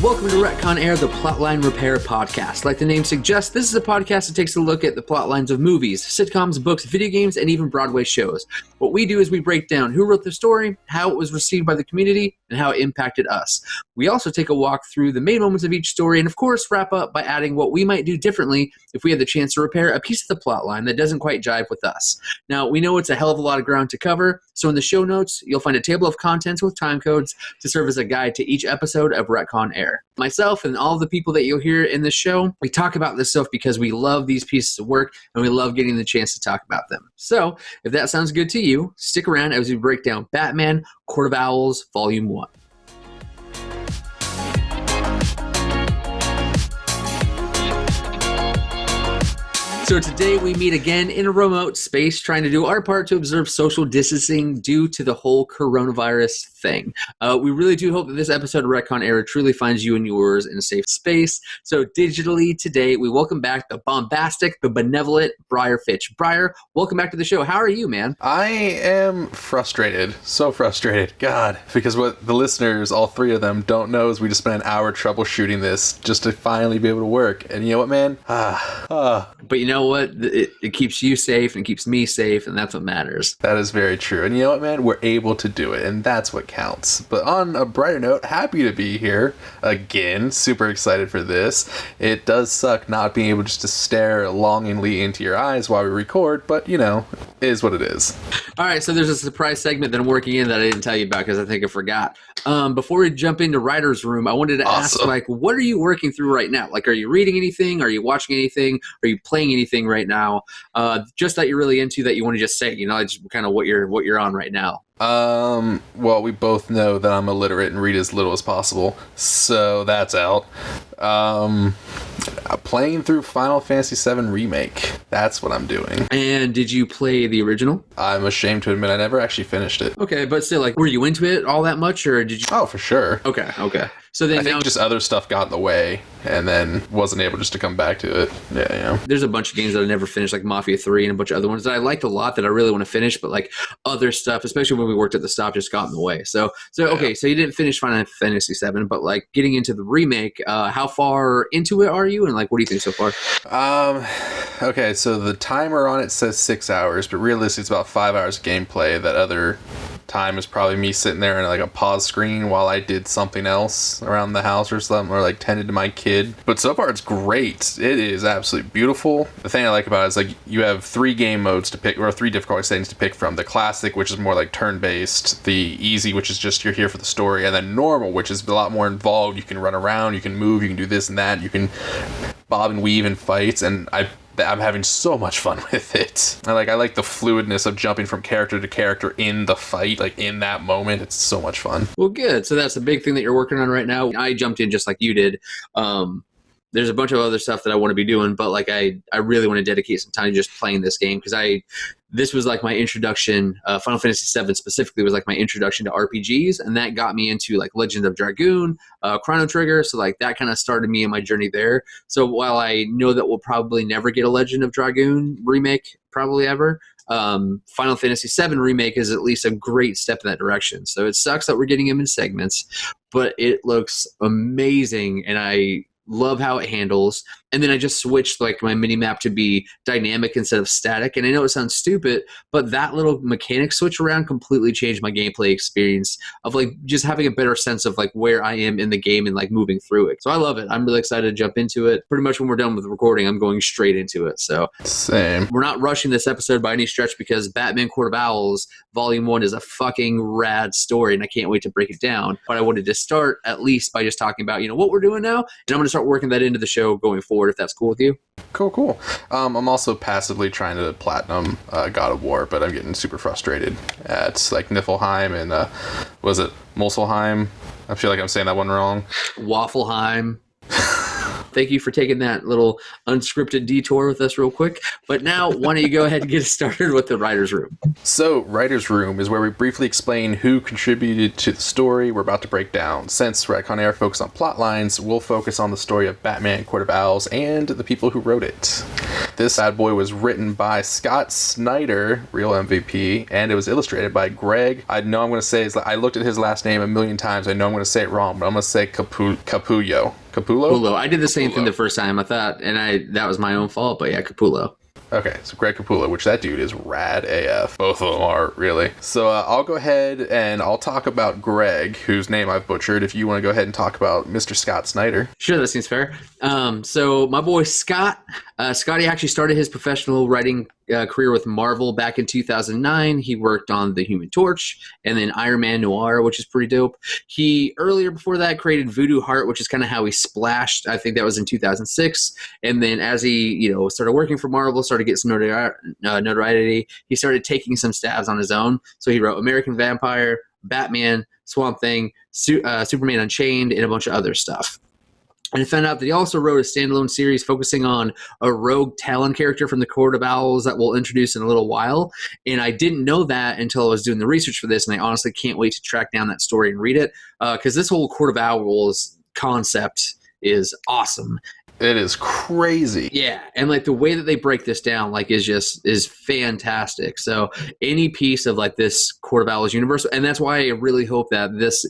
Welcome to Retcon Air, the Plotline Repair Podcast. Like the name suggests, this is a podcast that takes a look at the plotlines of movies, sitcoms, books, video games, and even Broadway shows. What we do is we break down who wrote the story, how it was received by the community, and how it impacted us. We also take a walk through the main moments of each story, and of course wrap up by adding what we might do differently if we had the chance to repair a piece of the plotline that doesn't quite jive with us. Now, we know it's a hell of a lot of ground to cover, so in the show notes, you'll find a table of contents with time codes to serve as a guide to each episode of Retcon Air. Myself and all the people that you'll hear in this show, we talk about this stuff because we love these pieces of work and we love getting the chance to talk about them. So, if that sounds good to you, stick around as we break down Batman, Court of Owls, Volume 1. So today we meet again in a remote space trying to do our part to observe social distancing due to the whole coronavirus thing. We really do hope that this episode of Retcon Air truly finds you and yours in a safe space. So digitally today, we welcome back the bombastic, the benevolent Bryar Fitch. Bryar, welcome back to the show. How are you, man? I am frustrated. So frustrated. God. Because what the listeners, all three of them, don't know is we just spent an hour troubleshooting this just to finally be able to work. And you know what, man? But you know what? It keeps you safe and keeps me safe, and that's what matters. That is very true. And you know what, man? We're able to do it, and that's what counts. But on a brighter note, happy to be here again. Super excited for this. It does suck not being able just to stare longingly into your eyes while we record, but, you know, it is what it is. All right, so there's a surprise segment that I'm working in that I didn't tell you about because I think I forgot. Before we jump into Writer's Room, I wanted to ask, what are you working through right now? Are you reading anything? Are you watching anything? Are you playing anything right now? Just that you're really into that you want to just say, just kind of what you're on right now. Well, we both know that I'm illiterate and read as little as possible, so that's out. Playing through Final Fantasy VII Remake. That's what I'm doing. And did you play the original? I'm ashamed to admit I never actually finished it. Okay, but still, were you into it all that much, or did you? Oh, for sure. Okay. So then I think just other stuff got in the way, and then wasn't able just to come back to it. Yeah. There's a bunch of games that I never finished, like Mafia 3 and a bunch of other ones that I liked a lot that I really want to finish, but other stuff, especially when we worked at the stop, just got in the way. So okay, so you didn't finish Final Fantasy VII, but getting into the remake, how far into it are you, and what do you think so far? Okay, so the timer on it says 6 hours, but realistically it's about 5 hours of gameplay. That other time is probably me sitting there in a pause screen while I did something else around the house or something, or tended to my kid. But so far it's great. It is absolutely beautiful. The thing I like about it is you have 3 game modes to pick, or 3 difficulty settings to pick from. The classic, which is more turn-based, the easy, which is just you're here for the story, and then normal, which is a lot more involved. You can run around, you can move, you can do this and that, you can bob and weave in fights, and I'm having so much fun with it. I like the fluidness of jumping from character to character in the fight, in that moment. It's so much fun. Well, good. So that's a big thing that you're working on right now. I jumped in just like you did. There's a bunch of other stuff that I want to be doing, but I really want to dedicate some time just playing this game because this was my introduction. Final Fantasy VII specifically was my introduction to RPGs, and that got me into Legend of Dragoon, Chrono Trigger. So that kind of started me in my journey there. So while I know that we'll probably never get a Legend of Dragoon remake, probably ever, Final Fantasy VII Remake is at least a great step in that direction. So it sucks that we're getting them in segments, but it looks amazing, and I love how it handles. And then I just switched my mini map to be dynamic instead of static. And I know it sounds stupid, but that little mechanic switch around completely changed my gameplay experience of just having a better sense of where I am in the game and moving through it. So I love it. I'm really excited to jump into it. Pretty much when we're done with the recording, I'm going straight into it. So same. We're not rushing this episode by any stretch because Batman Court of Owls Volume 1 is a fucking rad story, and I can't wait to break it down. But I wanted to start at least by just talking about what we're doing now, and I'm going to start working that into the show going forward, if that's cool with you. Cool. I'm also passively trying to platinum God of War, but I'm getting super frustrated at Niflheim and was it Muspelheim? I feel like I'm saying that one wrong. Waffleheim. Thank you for taking that little unscripted detour with us real quick. But now, why don't you go ahead and get started with the Writer's Room? So, Writer's Room is where we briefly explain who contributed to the story we're about to break down. Since Retcon Air focus on plot lines, we'll focus on the story of Batman, Court of Owls, and the people who wrote it. This bad boy was written by Scott Snyder, real MVP, and it was illustrated by Greg. I know I'm going to say I looked at his last name a million times. I know I'm going to say it wrong, but I'm going to say Capullo. Capullo? I did the same thing the first time. I thought, that was my own fault, but yeah, Capullo. Okay, so Greg Capullo, which that dude is rad AF. Both of them are, really. So I'll go ahead and I'll talk about Greg, whose name I've butchered, if you want to go ahead and talk about Mr. Scott Snyder. Sure, that seems fair. So my boy Scott, Scotty actually started his professional writing career with Marvel back in 2009. He worked on The Human Torch and then Iron Man Noir, which is pretty dope. He, earlier before that, created Voodoo Heart, which is kind of how he splashed. I think that was in 2006. And then as he, started working for Marvel, started getting some notoriety, he started taking some stabs on his own. So he wrote American Vampire, Batman, Swamp Thing, Superman Unchained, and a bunch of other stuff. And I found out that he also wrote a standalone series focusing on a rogue Talon character from the Court of Owls that we'll introduce in a little while. And I didn't know that until I was doing the research for this, and I honestly can't wait to track down that story and read it, because this whole Court of Owls concept is awesome. It is crazy. Yeah, and the way that they break this down is fantastic. So any piece of this Court of Owls universe, and that's why I really hope that this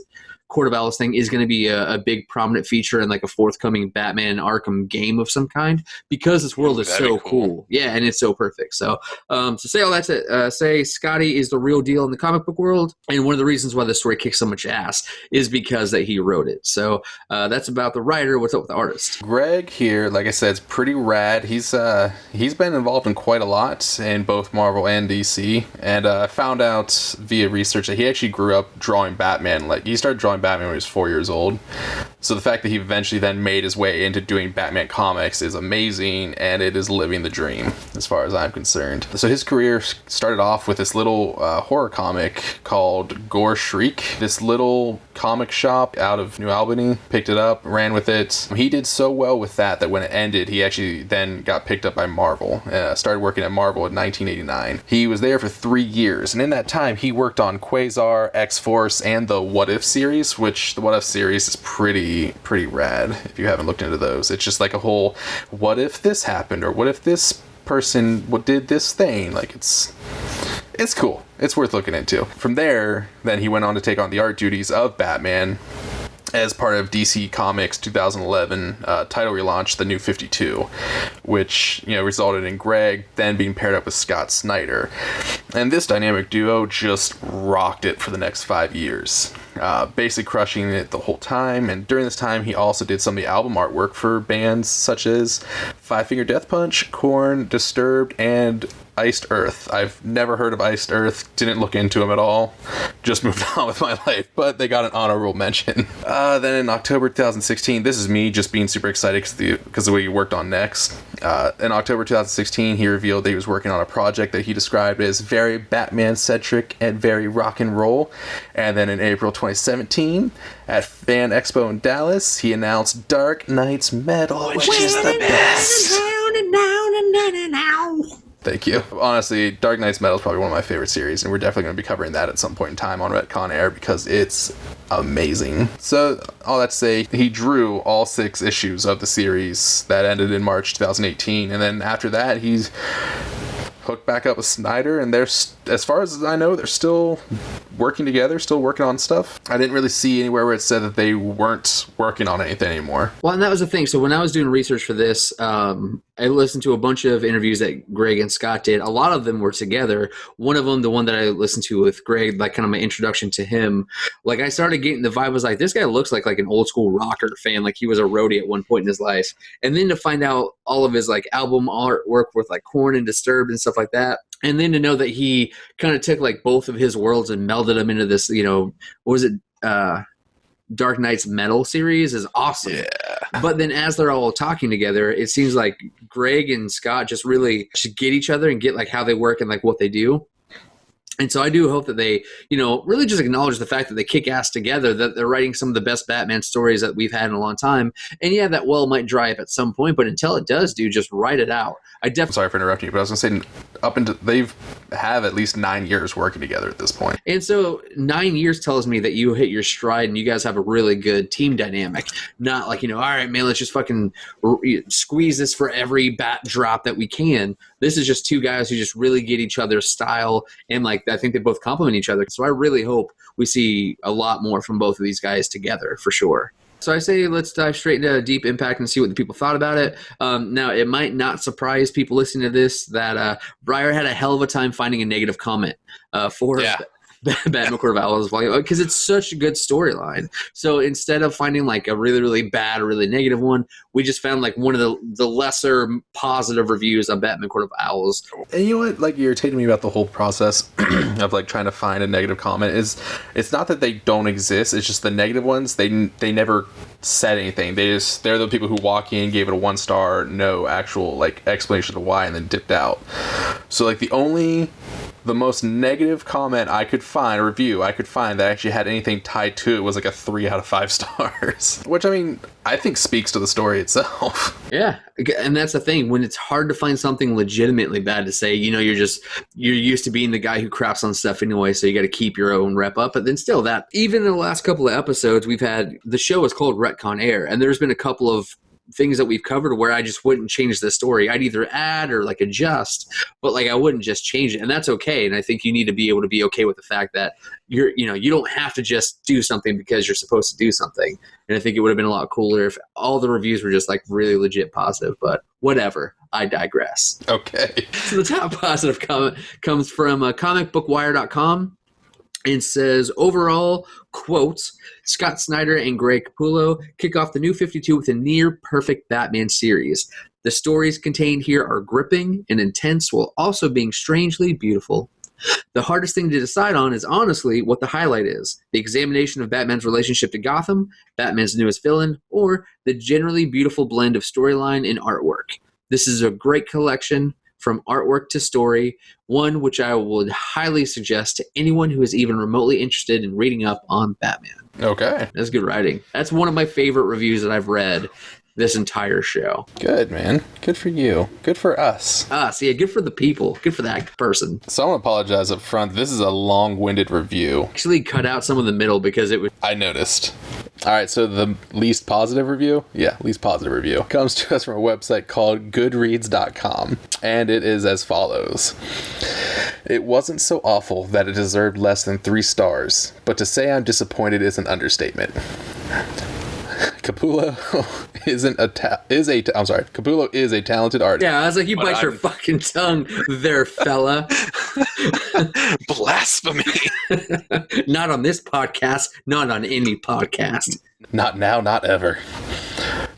Court of Owls thing is going to be a big prominent feature in a forthcoming Batman Arkham game of some kind, because this world is so cool. Yeah, and it's so perfect. So to say all that to say Scotty is the real deal in the comic book world, and one of the reasons why the story kicks so much ass is because that he wrote it. So that's about the writer. What's up with the artist? Greg here, like I said, is pretty rad. He's been involved in quite a lot in both Marvel and DC, and I found out via research that he actually grew up drawing Batman. He started drawing Batman when he was 4 years old. So the fact that he eventually then made his way into doing Batman comics is amazing, and it is living the dream as far as I'm concerned. So his career started off with this little horror comic called Gore Shriek. This little comic shop out of New Albany picked it up, ran with it. He did so well with that when it ended, he actually then got picked up by Marvel. Started working at Marvel in 1989. He was there for 3 years, and in that time he worked on Quasar, X-Force, and the What If series, which the What If series is pretty rad if you haven't looked into those. It's just a whole, what if this happened, or what if this person did this thing. It's cool. It's worth looking into. From there, then he went on to take on the art duties of Batman as part of DC Comics 2011 title relaunch, The New 52, which resulted in Greg then being paired up with Scott Snyder. And this dynamic duo just rocked it for the next 5 years, basically crushing it the whole time. And during this time, he also did some of the album artwork for bands such as Five Finger Death Punch, Korn, Disturbed, and Iced Earth. I've never heard of Iced Earth, didn't look into them at all, just moved on with my life, but they got an honorable mention. Then in October 2016, this is me just being super excited because of what he worked on next. In October 2016, he revealed that he was working on a project that he described as very Batman-centric and very rock and roll. And then in April 2017, at Fan Expo in Dallas, he announced Dark Knight's Metal, which is the best. Thank you. Honestly, Dark Knight's Metal is probably one of my favorite series, and we're definitely going to be covering that at some point in time on Retcon Air because it's amazing. So, all that to say, he drew all 6 issues of the series that ended in March 2018, and then after that, he's hooked back up with Snyder, and as far as I know, they're still working together, still working on stuff. I didn't really see anywhere where it said that they weren't working on anything anymore. Well, and that was the thing. So when I was doing research for this, I listened to a bunch of interviews that Greg and Scott did. A lot of them were together. One of them, the one that I listened to with Greg, kind of my introduction to him, I started getting the vibe was this guy looks like an old school rocker fan, he was a roadie at one point in his life. And then to find out all of his album artwork with Korn and Disturbed and stuff like that. And then to know that he kind of took both of his worlds and melded them into this, what was it? Dark Knight's Metal series is awesome. Yeah. But then as they're all talking together, it seems like Greg and Scott just really should get each other and get how they work and what they do. And so I do hope that they, really just acknowledge the fact that they kick ass together, that they're writing some of the best Batman stories that we've had in a long time. And yeah, that well might dry up at some point, but until it does, dude, just write it out. Sorry for interrupting you, but I was going to say, they've have at least 9 years working together at this point. And so 9 years tells me that you hit your stride and you guys have a really good team dynamic. Not like, all right, man, let's just fucking squeeze this for every bat drop that we can. This is just two guys who just really get each other's style, and like I think they both complement each other. So I really hope we see a lot more from both of these guys together for sure. So I say let's dive straight into Deep Impact and see what the people thought about it. Now, it might not surprise people listening to this that Bryar had a hell of a time finding a negative comment for Batman Court of Owls volume, because it's such a good storyline. So instead of finding like a really, really bad or really negative one, we just found like one of the lesser positive reviews on Batman Court of Owls. And you know what like irritated me about the whole process of like trying to find a negative comment is it's not that they don't exist, it's just the negative ones, they never said anything. They're the people who walk in, gave it a 1 star, no actual like explanation of why, and then dipped out. So like the most negative comment I could find, a review I could find that actually had anything tied to it was like a 3 out of 5 stars. Which, I mean, I think speaks to the story itself. Yeah, and that's the thing. When it's hard to find something legitimately bad to say, you're used to being the guy who craps on stuff anyway, so you got to keep your own rep up. But then still, that even in the last couple of episodes, the show is called Retcon Air, and there's been a couple of things that we've covered where I just wouldn't change the story. I'd either add or like adjust, but like I wouldn't just change it, and that's okay. And I think you need to be able to be okay with the fact that you don't have to just do something because you're supposed to do something. And I think it would have been a lot cooler if all the reviews were just like really legit positive, but whatever. I digress. Okay. So the top positive comment comes from comicbookwire.com. And says, overall, quotes, Scott Snyder and Greg Capullo kick off the new 52 with a near-perfect Batman series. The stories contained here are gripping and intense while also being strangely beautiful. The hardest thing to decide on is honestly what the highlight is. The examination of Batman's relationship to Gotham, Batman's newest villain, or the generally beautiful blend of storyline and artwork. This is a great collection from artwork to story, one which I would highly suggest to anyone who is even remotely interested in reading up on Batman. Okay. That's good writing. That's one of my favorite reviews that I've read this entire show. Good, man. Good for you. Good for us. Yeah, good for the people. Good for that person. So I want to apologize up front. This is a long-winded review. Actually cut out some of the middle because it was... I noticed. All right, so the least positive review? Yeah, least positive review. Comes to us from a website called goodreads.com, and it is as follows. It wasn't so awful that it deserved less than 3 stars, but to say I'm disappointed is an understatement. Capullo Capullo is a talented artist. Yeah, I was like, you bite your fucking tongue there, fella. Blasphemy. Not on this podcast, not on any podcast. Not now, not ever.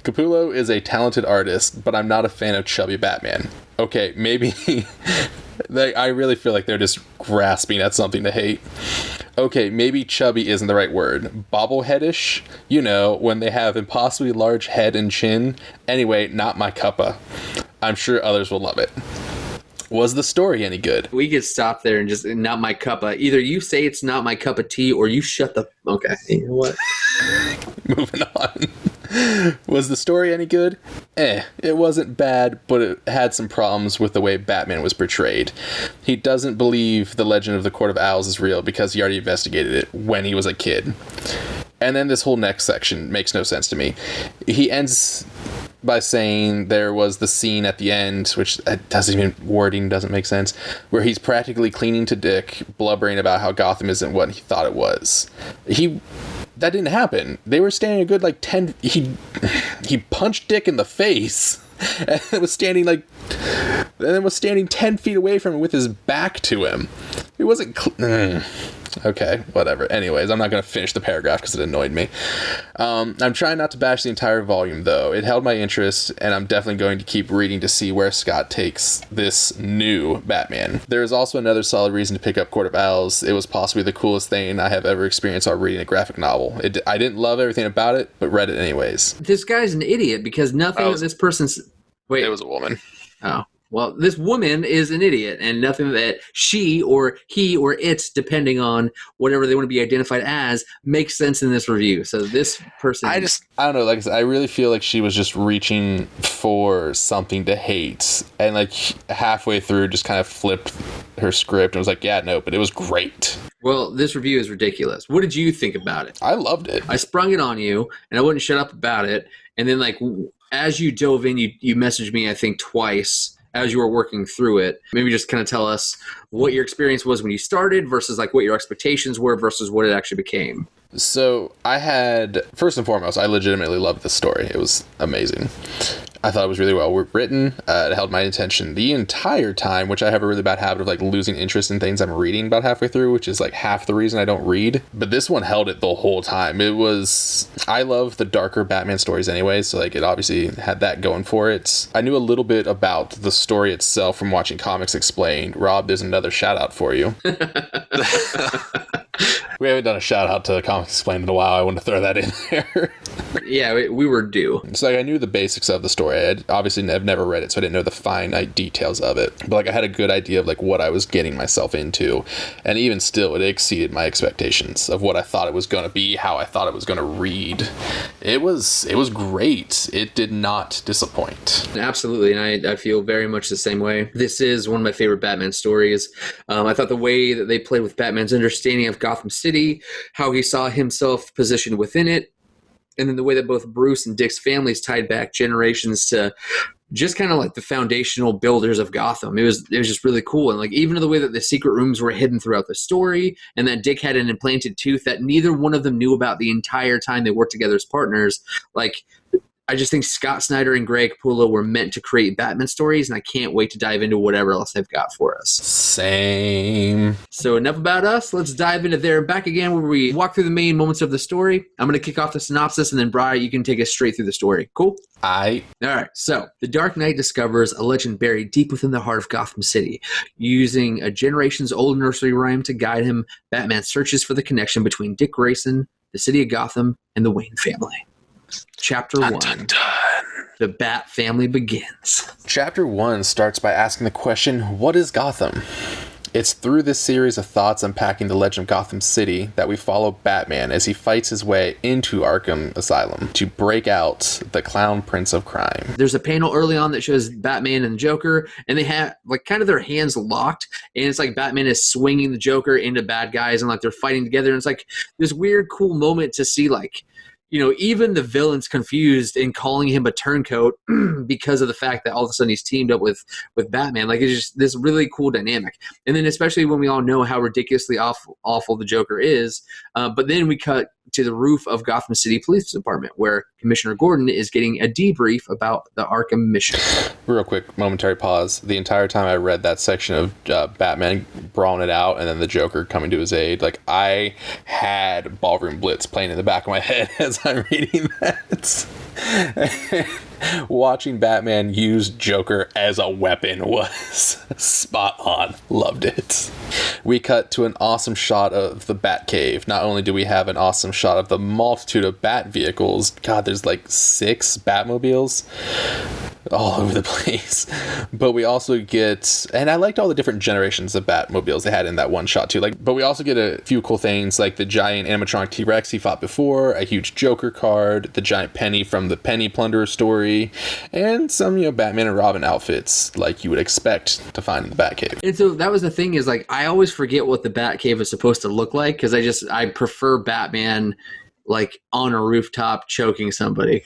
Capullo is a talented artist, but I'm not a fan of chubby Batman. Okay, maybe... I really feel like they're just grasping at something to hate. Okay, maybe chubby isn't the right word. Bobbleheadish? When they have impossibly large head and chin. Anyway, not my cuppa. I'm sure others will love it. Was the story any good? We could stop there and just, not my cuppa. Either you say it's not my cup of tea or you shut the... Okay, you know what? Moving on. Was the story any good? It wasn't bad, but it had some problems with the way Batman was portrayed. He doesn't believe the legend of the Court of Owls is real because he already investigated it when he was a kid. And then this whole next section makes no sense to me. He ends by saying there was the scene at the end, which wording doesn't make sense, where he's practically cleaning to Dick, blubbering about how Gotham isn't what he thought it was. That didn't happen. They were standing a good 10... He punched Dick in the face and was standing 10 feet away from him with his back to him. It wasn't... Okay, whatever. Anyways, I'm not going to finish the paragraph because it annoyed me. I'm trying not to bash the entire volume, though. It held my interest, and I'm definitely going to keep reading to see where Scott takes this new Batman. There is also another solid reason to pick up Court of Owls. It was possibly the coolest thing I have ever experienced while reading a graphic novel. I didn't love everything about it, but read it anyways. This guy's an idiot because nothing that this person's... Wait. It was a woman. Oh. Well, this woman is an idiot, and nothing that she or he or it, depending on whatever they want to be identified as, makes sense in this review. So this person... I don't know, like I said, I really feel like she was just reaching for something to hate, and like halfway through just kind of flipped her script and was like, yeah, no, but it was great. Well, this review is ridiculous. What did you think about it? I loved it. I sprung it on you, and I wouldn't shut up about it, and then like as you dove in, you messaged me, I think, twice as you were working through it. Maybe just kind of tell us what your experience was when you started versus like what your expectations were versus what it actually became. So I had, first and foremost, I legitimately loved this story. It was amazing. I thought it was really well written. It held my attention the entire time, which I have a really bad habit of like losing interest in things I'm reading about halfway through, which is like half the reason I don't read. But this one held it the whole time. I love the darker Batman stories anyway, so like it obviously had that going for it. I knew a little bit about the story itself from watching Comics Explained. Rob, there's another shout out for you. We haven't done a shout out to Comics Explained in a while. I want to throw that in there. Yeah, we were due. So like, I knew the basics of the story. I've never read it, so I didn't know the finite details of it. But like I had a good idea of like what I was getting myself into, and even still, it exceeded my expectations of what I thought it was going to be, how I thought it was going to read. It was great. It did not disappoint. Absolutely, and I feel very much the same way. This is one of my favorite Batman stories. I thought the way that they played with Batman's understanding of Gotham City, how he saw himself positioned within it, and then the way that both Bruce and Dick's families tied back generations to just kind of like the foundational builders of Gotham. It was just really cool. And like even the way that the secret rooms were hidden throughout the story, and that Dick had an implanted tooth that neither one of them knew about the entire time they worked together as partners. Like, I just think Scott Snyder and Greg Capullo were meant to create Batman stories, and I can't wait to dive into whatever else they've got for us. Same. So enough about us. Let's dive into there. Back again where we walk through the main moments of the story. I'm going to kick off the synopsis, and then Bryar, you can take us straight through the story. Cool? All right. So the Dark Knight discovers a legend buried deep within the heart of Gotham City. Using a generations-old nursery rhyme to guide him, Batman searches for the connection between Dick Grayson, the city of Gotham, and the Wayne family. Chapter 1. Dun, dun, dun. The Bat family begins. Chapter 1 starts by asking the question, what is Gotham? It's through this series of thoughts unpacking the legend of Gotham City that we follow Batman as he fights his way into Arkham Asylum to break out the Clown Prince of Crime. There's a panel early on that shows Batman and the Joker, and they have like kind of their hands locked, and it's like Batman is swinging the Joker into bad guys, and like they're fighting together, and it's like this weird, cool moment to see like, you know, even the villain's confused in calling him a turncoat because of the fact that all of a sudden he's teamed up with Batman. Like, it's just this really cool dynamic. And then especially when we all know how ridiculously awful the Joker is. But then we cut to the roof of Gotham City Police Department, where Commissioner Gordon is getting a debrief about the Arkham mission. Real quick, momentary pause. The entire time I read that section of Batman brawling it out and then the Joker coming to his aid, like, I had Ballroom Blitz playing in the back of my head as I'm reading that. Watching Batman use Joker as a weapon was spot on. Loved it. We cut to an awesome shot of the Batcave. Not only do we have an awesome shot of the multitude of Bat vehicles, God, there's like 6 Batmobiles all over the place, but we also get, and I liked all the different generations of Batmobiles they had in that one shot too, like, but we also get a few cool things like the giant animatronic T-Rex he fought before, a huge Joker card, the giant penny from the Penny Plunderer story, and some, you know, Batman and Robin outfits like you would expect to find in the Batcave. And so that was the thing, is like I always forget what the Batcave is supposed to look like, because I prefer Batman like on a rooftop choking somebody.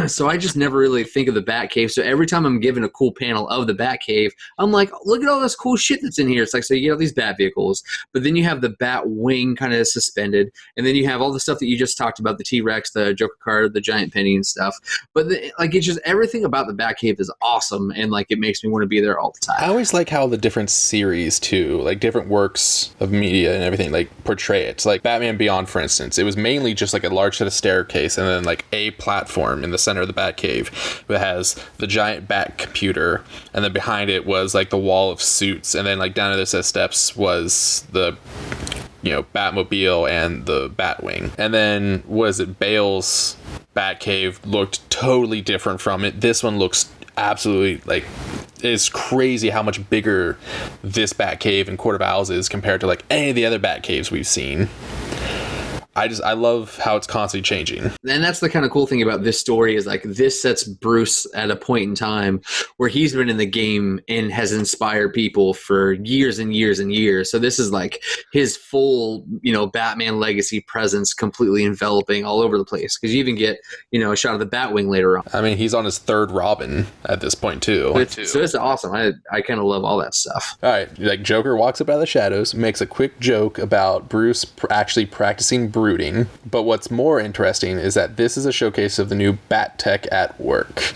So I just never really think of the Batcave. So every time I'm given a cool panel of the Batcave, I'm like, look at all this cool shit that's in here. It's like, so you get all these Bat vehicles, but then you have the Bat wing kind of suspended, and then you have all the stuff that you just talked about, the T-Rex, the Joker card, the giant penny and stuff. But like, it's just everything about the Batcave is awesome, and like it makes me want to be there all the time. I always like how the different series too, like different works of media and everything, like portray it. Like Batman Beyond, for instance, it was mainly just like a large set of staircase and then like a platform in the center of the Batcave that has the giant Bat computer, and then behind it was like the wall of suits, and then like down to this set of steps was the, you know, Batmobile and the Batwing. And then was it Bale's Batcave looked totally different from it. This one looks absolutely like it's crazy how much bigger this Batcave in Court of Owls is compared to like any of the other Batcaves we've seen. I love how it's constantly changing. And that's the kind of cool thing about this story is like this sets Bruce at a point in time where he's been in the game and has inspired people for years and years and years. So this is like his full, Batman legacy presence completely enveloping all over the place. Because you even get, a shot of the Batwing later on. I mean, he's on his third Robin at this point too. So it's awesome. I kind of love all that stuff. All right, like Joker walks up out of the shadows, makes a quick joke about Bruce actually practicing brooding. But what's more interesting is that this is a showcase of the new Bat tech at work.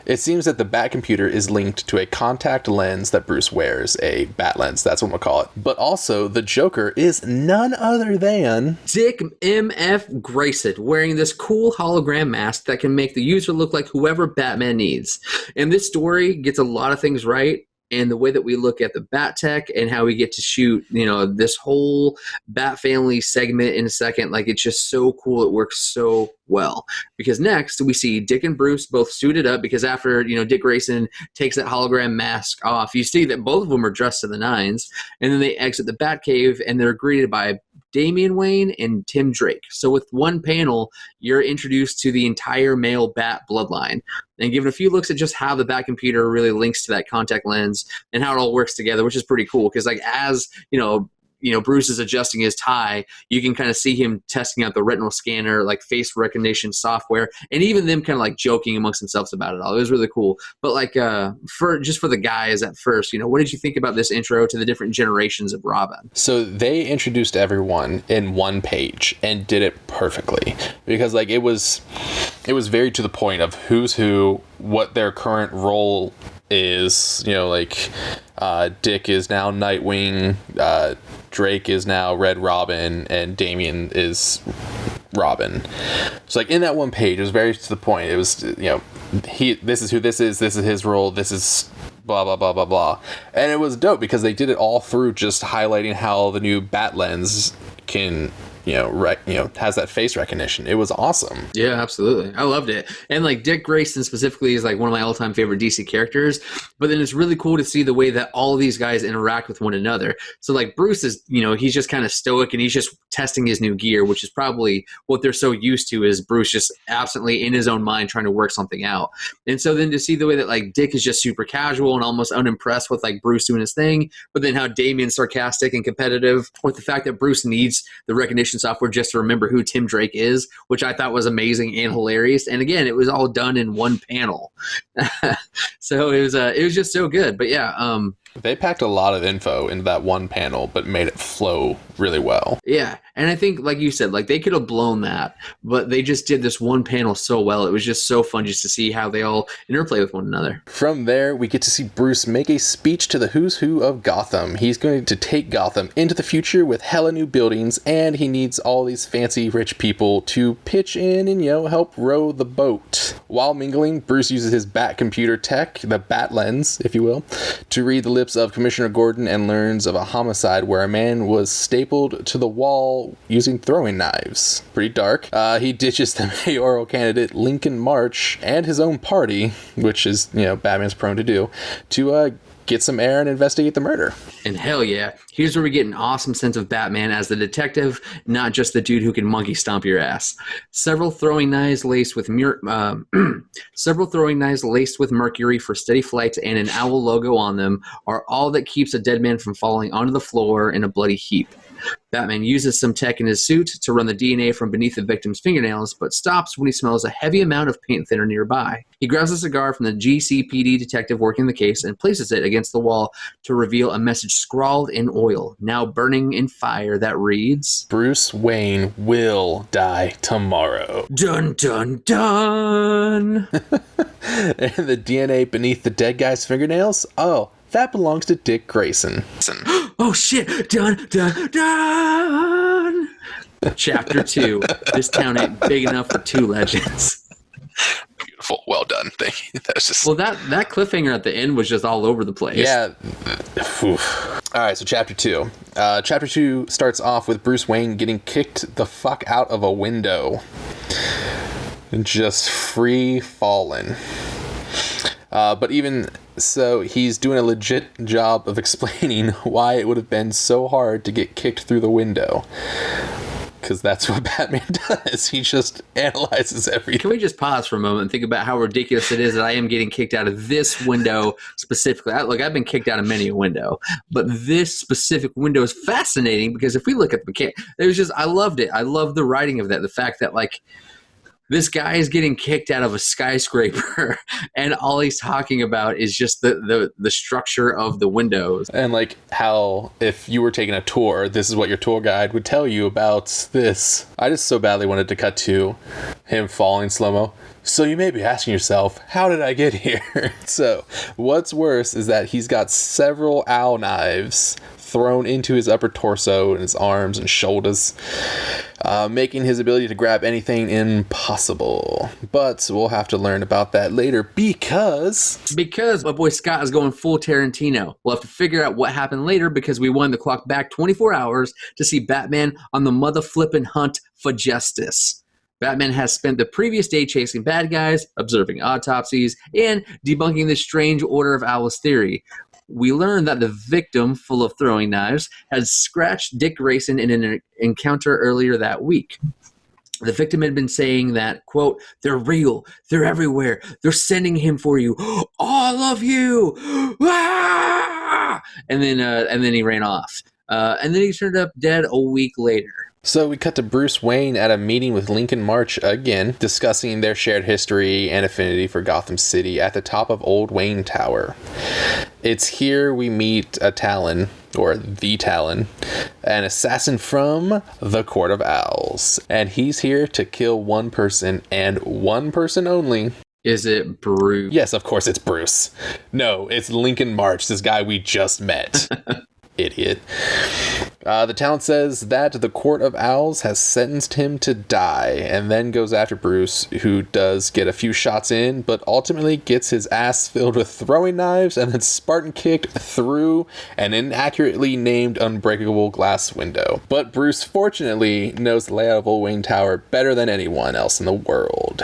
It seems that the Bat computer is linked to a contact lens that Bruce wears, a Bat lens, that's what we'll call it. But also, the Joker is none other than Dick M.F. Grayson, wearing this cool hologram mask that can make the user look like whoever Batman needs. And this story gets a lot of things right. And the way that we look at the Bat tech and how we get to shoot, this whole Bat family segment in a second, like it's just so cool. It works so well. Because next we see Dick and Bruce both suited up because after, Dick Grayson takes that hologram mask off, you see that both of them are dressed to the nines. And then they exit the Batcave and they're greeted by Damian Wayne and Tim Drake. So with one panel, you're introduced to the entire male Bat bloodline and given a few looks at just how the Bat computer really links to that contact lens and how it all works together, which is pretty cool. Because like as Bruce is adjusting his tie, you can kind of see him testing out the retinal scanner, like face recognition software, and even them kind of like joking amongst themselves about it all. It was really cool. But like for the guys at first, what did you think about this intro to the different generations of Robin? So they introduced everyone in one page and did it perfectly because like it was very to the point of who's who, what their current role is. Dick is now Nightwing, Drake is now Red Robin, and Damian is Robin. So like in that one page, it was very to the point. It was this is who this is his role, this is blah blah blah blah blah, and it was dope because they did it all through just highlighting how the new Bat lens can has that face recognition. It was awesome. Yeah, absolutely. I loved it. And like Dick Grayson specifically is like one of my all-time favorite DC characters. But then it's really cool to see the way that all of these guys interact with one another. So like Bruce is, he's just kind of stoic and he's just testing his new gear, which is probably what they're so used to is Bruce just absently in his own mind trying to work something out. And so then to see the way that like Dick is just super casual and almost unimpressed with like Bruce doing his thing, but then how Damian's sarcastic and competitive with the fact that Bruce needs the recognition software just to remember who Tim Drake is, which I thought was amazing and hilarious. And again, it was all done in one panel. So it was just so good. But yeah, they packed a lot of info into that one panel, but made it flow really well. Yeah. And I think, like you said, like they could have blown that, but they just did this one panel so well. It was just so fun just to see how they all interplay with one another. From there, we get to see Bruce make a speech to the who's who of Gotham. He's going to take Gotham into the future with hella new buildings, and he needs all these fancy rich people to pitch in and, help row the boat. While mingling, Bruce uses his Bat computer tech, the Bat lens, if you will, to read the lips of Commissioner Gordon and learns of a homicide where a man was stapled to the wall using throwing knives. Pretty dark. He ditches the mayoral candidate Lincoln March and his own party, which is, Batman's prone to do, to get some air and investigate the murder. And hell yeah, here's where we get an awesome sense of Batman as the detective, not just the dude who can monkey stomp your ass. Several throwing knives laced with mercury for steady flight and an owl logo on them are all that keeps a dead man from falling onto the floor in a bloody heap. Batman uses some tech in his suit to run the DNA from beneath the victim's fingernails, but stops when he smells a heavy amount of paint thinner nearby. He grabs a cigar from the GCPD detective working the case and places it against the wall to reveal a message scrawled in oil, now burning in fire, that reads, "Bruce Wayne will die tomorrow." Dun dun dun! And the DNA beneath the dead guy's fingernails? Oh, that belongs to Dick Grayson. Oh shit! Dun dun dun! Chapter 2. This town ain't big enough for two legends. Beautiful. Well done. Thank you. That was just... Well, that cliffhanger at the end was just all over the place. Yeah. All right, so Chapter 2. Chapter 2 starts off with Bruce Wayne getting kicked the fuck out of a window. And just free falling. But even so, he's doing a legit job of explaining why it would have been so hard to get kicked through the window. Because that's what Batman does. He just analyzes everything. Can we just pause for a moment and think about how ridiculous it is that I am getting kicked out of this window specifically? Look, I've been kicked out of many a window, but this specific window is fascinating because if we look at the mechanic, it was just, I loved it. I love the writing of that. The fact that, like, this guy is getting kicked out of a skyscraper and all he's talking about is just the structure of the windows. And like how if you were taking a tour, this is what your tour guide would tell you about this. I just so badly wanted to cut to him falling slow-mo. So you may be asking yourself, how did I get here? So what's worse is that he's got several owl knives thrown into his upper torso and his arms and shoulders, making his ability to grab anything impossible. But we'll have to learn about that later because my boy Scott is going full Tarantino. We'll have to figure out what happened later because we won the clock back 24 hours to see Batman on the mother flippin' hunt for justice. Batman has spent the previous day chasing bad guys, observing autopsies, and debunking the strange Order of Owls theory. We learn that the victim, full of throwing knives, had scratched Dick Grayson in an encounter earlier that week. The victim had been saying that, quote, "They're real. They're everywhere. They're sending him for you. Oh, I love you." Ah! And then he ran off. And then he turned up dead a week later. So we cut to Bruce Wayne at a meeting with Lincoln March again, discussing their shared history and affinity for Gotham City at the top of Old Wayne Tower. It's here we meet a Talon, or the Talon, an assassin from the Court of Owls. And he's here to kill one person, and one person only. Is it Bruce? Yes, of course it's Bruce. No, it's Lincoln March, this guy we just met. Idiot. The Talon says that the Court of Owls has sentenced him to die, and then goes after Bruce, who does get a few shots in, but ultimately gets his ass filled with throwing knives and then Spartan kicked through an inaccurately named unbreakable glass window. But Bruce fortunately knows the layout of Old Wayne Tower better than anyone else in the world,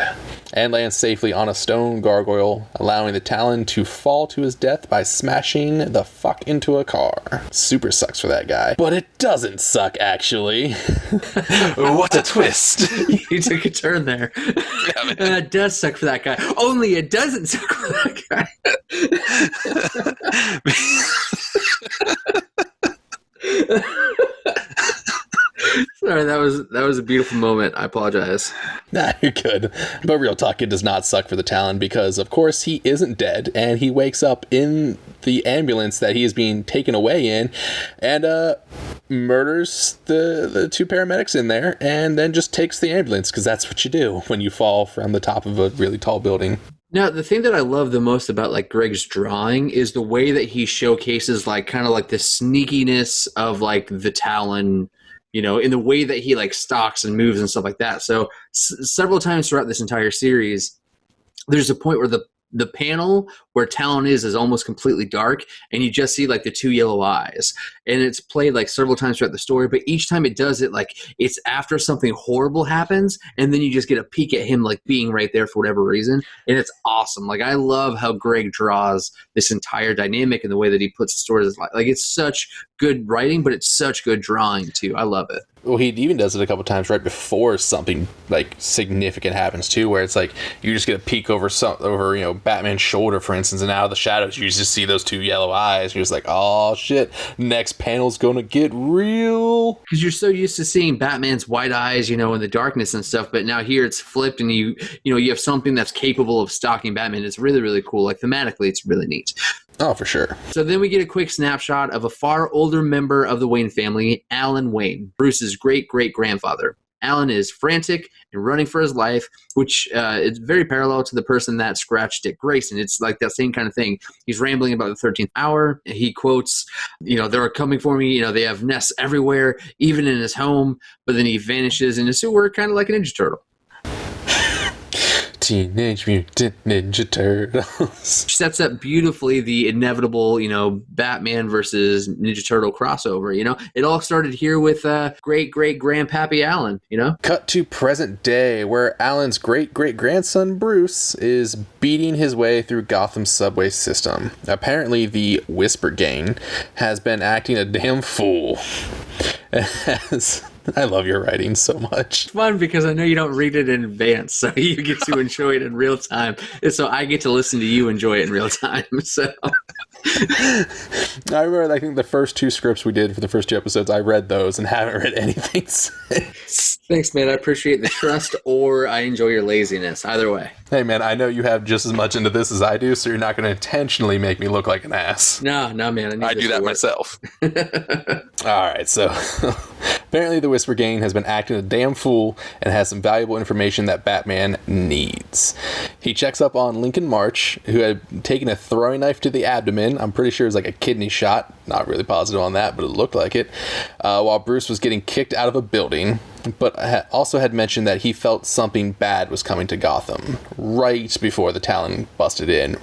and lands safely on a stone gargoyle, allowing the Talon to fall to his death by smashing the fuck into a car. Super sucks for that guy. But it doesn't suck, actually. What a twist. You took a turn there. Yeah, it does suck for that guy. Only it doesn't suck for that guy. Sorry, that was a beautiful moment. I apologize. Nah, you're good. But real talk, it does not suck for the Talon because, of course, he isn't dead, and he wakes up in the ambulance that he is being taken away in, and murders the two paramedics in there, and then just takes the ambulance, because that's what you do when you fall from the top of a really tall building. Now, the thing that I love the most about like Greg's drawing is the way that he showcases like kind of like the sneakiness of like the Talon, you know, in the way that he like stalks and moves and stuff like that. So several times throughout this entire series, there's a point where the panel where Talon is almost completely dark, and you just see like the two yellow eyes. And it's played like several times throughout the story, but each time it does it, like it's after something horrible happens, and then you just get a peek at him like being right there for whatever reason. And it's awesome. Like I love how Greg draws this entire dynamic and the way that he puts the stories. Like it's such good writing, but it's such good drawing too. I love it. Well, he even does it a couple times right before something like significant happens too, where it's like you just get a peek over you know, Batman's shoulder, for instance, and out of the shadows you just see those two yellow eyes. You're just like, oh shit, next panel's gonna get real. Because you're so used to seeing Batman's white eyes, you know, in the darkness and stuff, but now here it's flipped, and you have something that's capable of stalking Batman. It's really, really cool. Like thematically, it's really neat. Oh, for sure. So then we get a quick snapshot of a far older member of the Wayne family, Alan Wayne, Bruce's great-great-grandfather. Alan is frantic and running for his life, which is very parallel to the person that scratched Dick Grayson. It's like that same kind of thing. He's rambling about the 13th hour. He quotes, they're coming for me. They have nests everywhere, even in his home. But then he vanishes in a sewer, kind of like a Ninja Turtle. Teenage Mutant Ninja Turtles. Sets up beautifully the inevitable, Batman versus Ninja Turtle crossover. It all started here with great grandpappy Alan. Cut to present day, where Alan's great grandson Bruce is beating his way through Gotham's subway system. Apparently, the Whisper Gang has been acting a damn fool. I love your writing so much. It's fun because I know you don't read it in advance, so you get to enjoy it in real time. And so I get to listen to you enjoy it in real time. So I remember, I think the first 2 scripts we did for the first 2 episodes, I read those and haven't read anything since. Thanks, man. I appreciate the trust, or I enjoy your laziness. Either way. Hey, man, I know you have just as much into this as I do, so you're not going to intentionally make me look like an ass. No, man. I do that myself. All right, so apparently the Whisper Gang has been acting a damn fool and has some valuable information that Batman needs. He checks up on Lincoln March, who had taken a throwing knife to the abdomen. I'm pretty sure it was like a kidney shot. Not really positive on that, but it looked like it. While Bruce was getting kicked out of a building, but also had mentioned that he felt something bad was coming to Gotham right before the Talon busted in,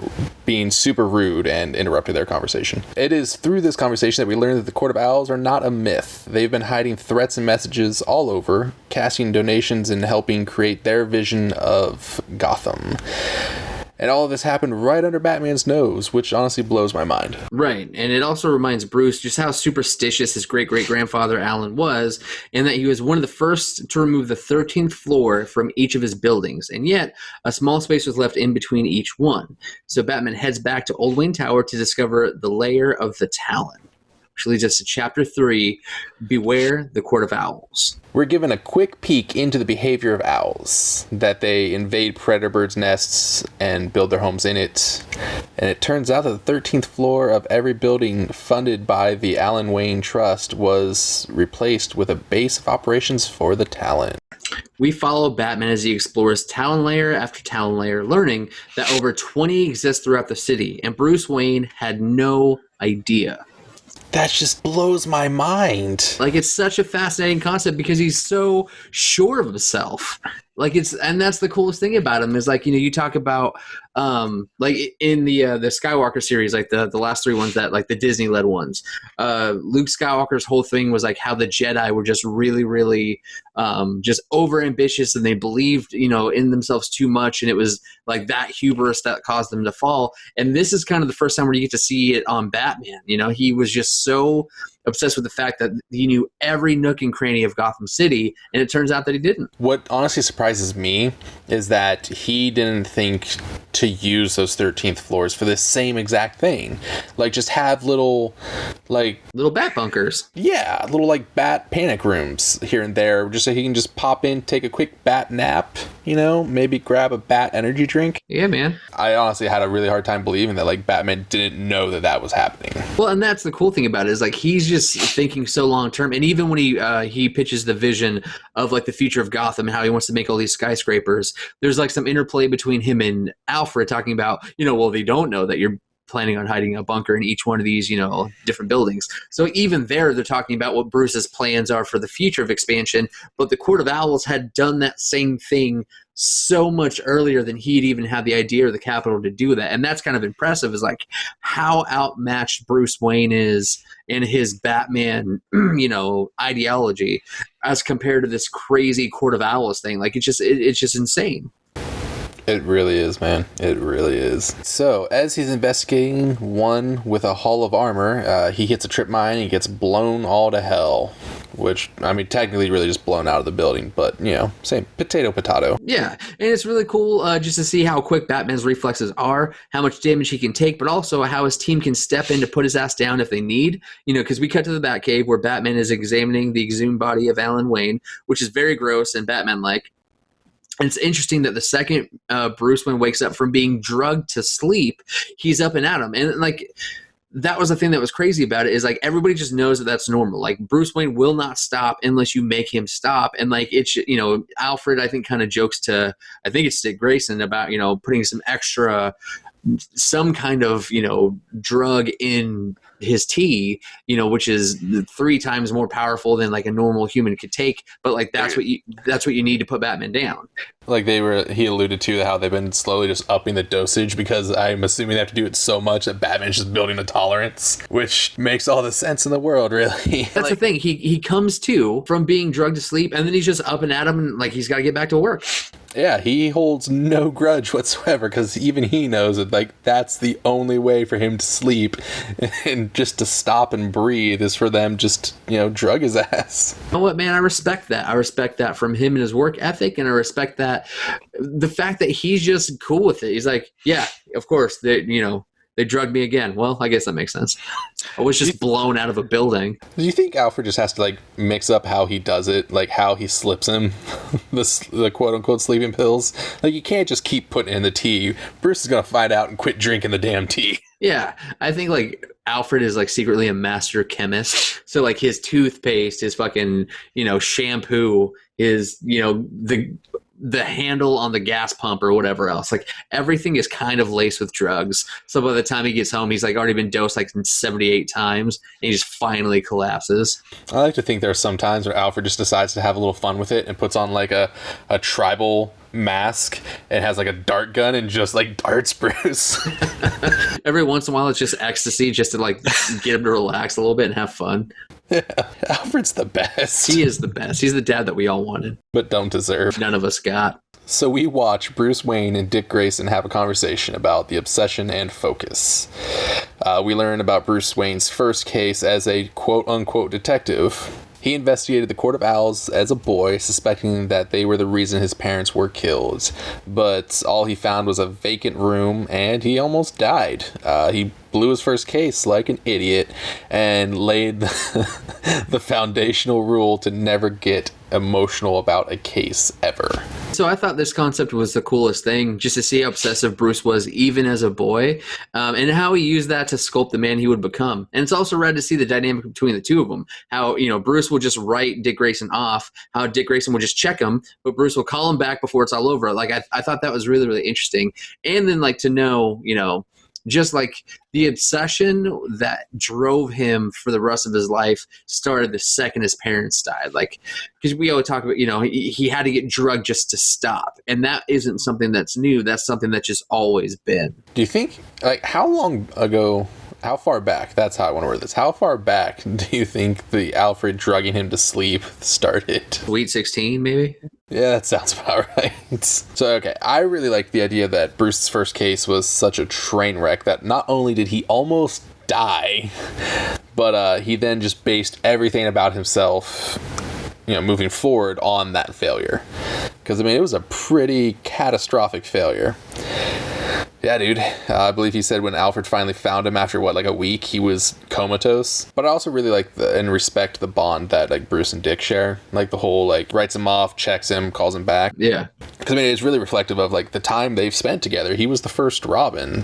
being super rude and interrupted their conversation. It is through this conversation that we learn that the Court of Owls are not a myth. They've been hiding threats and messages all over, casting donations and helping create their vision of Gotham. And all of this happened right under Batman's nose, which honestly blows my mind. Right. And it also reminds Bruce just how superstitious his great-great-grandfather Alan was, and that he was one of the first to remove the 13th floor from each of his buildings. And yet, a small space was left in between each one. So Batman heads back to Old Wayne Tower to discover the lair of the Talon. Which leads us to Chapter 3, Beware the Court of Owls. We're given a quick peek into the behavior of owls, that they invade predator birds' nests and build their homes in it. And it turns out that the 13th floor of every building funded by the Alan Wayne Trust was replaced with a base of operations for the Talon. We follow Batman as he explores Talon layer after Talon layer, learning that over 20 exist throughout the city, and Bruce Wayne had no idea. That just blows my mind. Like, it's such a fascinating concept because he's so sure of himself. And that's the coolest thing about him is you talk about like in the Skywalker series, like the last 3 ones that like the Disney led ones, Luke Skywalker's whole thing was like how the Jedi were just really, really just over ambitious, and they believed, in themselves too much. And it was like that hubris that caused them to fall. And this is kind of the first time where you get to see it on Batman. He was just so obsessed with the fact that he knew every nook and cranny of Gotham City, and it turns out that he didn't. What honestly surprises me is that he didn't think to use those 13th floors for the same exact thing. Like, just have little bat bunkers. Yeah, little bat panic rooms here and there, just so he can just pop in, take a quick bat nap, maybe grab a bat energy drink. Yeah, man. I honestly had a really hard time believing that Batman didn't know that was happening. Well, and that's the cool thing about it is he's just thinking so long term. And even when he pitches the vision of the future of Gotham and how he wants to make all these skyscrapers, there's some interplay between him and Alfred talking about, they don't know that you're planning on hiding a bunker in each one of these, different buildings. So even there, they're talking about what Bruce's plans are for the future of expansion. But the Court of Owls had done that same thing so much earlier than he'd even had the idea or the capital to do that. And that's kind of impressive, is how outmatched Bruce Wayne is in his Batman, ideology as compared to this crazy Court of Owls thing. It's just insane. It really is, man. It really is. So, as he's investigating one with a hull of armor, he hits a trip mine and he gets blown all to hell. Which, technically really just blown out of the building, but, same. Potato. Yeah, and it's really cool just to see how quick Batman's reflexes are, how much damage he can take, but also how his team can step in to put his ass down if they need. Because we cut to the Batcave where Batman is examining the exhumed body of Alan Wayne, which is very gross and Batman-like. And it's interesting that the second Bruce Wayne wakes up from being drugged to sleep, he's up and at him. And that was the thing that was crazy about it, is everybody just knows that that's normal. Bruce Wayne will not stop unless you make him stop. And it's, Alfred, I think, kind of jokes to, I think it's Dick Grayson about, putting some extra some kind of, drug in his tea, which is 3 times more powerful than like a normal human could take. But like, that's what you need to put Batman down. Like he alluded to how they've been slowly just upping the dosage, because I'm assuming they have to do it so much that Batman's just building a tolerance, which makes all the sense in the world, really. That's the thing. He comes to from being drugged to sleep, and then he's just up and at him, and like he's got to get back to work. Yeah, he holds no grudge whatsoever, because even he knows that like that's the only way for him to sleep and just to stop and breathe is for them just, drug his ass. You know what, man? I respect that. I respect that from him and his work ethic, and I respect that the fact that he's just cool with it. He's like, yeah, of course, they drugged me again. Well, I guess that makes sense. I was just blown out of a building. Do you think Alfred just has to like mix up how he does it, like how he slips him the quote unquote sleeping pills? Like, you can't just keep putting in the tea. Bruce is gonna find out and quit drinking the damn tea. Yeah, I think like Alfred is like secretly a master chemist. So like his toothpaste, his fucking shampoo, his the handle on the gas pump or whatever else, like everything is kind of laced with drugs. So by the time he gets home, he's like already been dosed like 78 times, and he just finally collapses. I like to think there are some times where Alfred just decides to have a little fun with it and puts on like a tribal mask and has like a dart gun and just like darts Bruce. Every once in a while it's just ecstasy, just to like get him to relax a little bit and have fun. Yeah, Alfred's the best. He is the best. He's the dad that we all wanted, but don't deserve. None of us got. So we watch Bruce Wayne and Dick Grayson have a conversation about the obsession and focus. We learn about Bruce Wayne's first case as a quote-unquote detective. He investigated the Court of Owls as a boy, suspecting that they were the reason his parents were killed. But all he found was a vacant room, and he almost died. He blew his first case like an idiot and laid the foundational rule to never get emotional about a case ever. So I thought this concept was the coolest thing, just to see how obsessive Bruce was even as a boy, and how he used that to sculpt the man he would become. And it's also rad to see the dynamic between the two of them, how Bruce will just write Dick Grayson off, how Dick Grayson will just check him, but Bruce will call him back before it's all over. Like I thought that was really, really interesting. And then like to know just like the obsession that drove him for the rest of his life started the second his parents died. Like, because we always talk about, he had to get drugged just to stop. And that isn't something that's new. That's something that's just always been. Do you think, like, how far back, that's how I want to word this, how far back do you think the Alfred drugging him to sleep started? Sweet 16, maybe? Yeah, that sounds about right. So, okay, I really like the idea that Bruce's first case was such a train wreck that not only did he almost die, but he then just based everything about himself, moving forward on that failure. Because, it was a pretty catastrophic failure. Yeah, dude. I believe he said when Alfred finally found him after, like a week, he was comatose. But I also really like and respect the bond that, like, Bruce and Dick share. Like, the whole, like, writes him off, checks him, calls him back. Yeah. Because, it's really reflective of, like, the time they've spent together. He was the first Robin.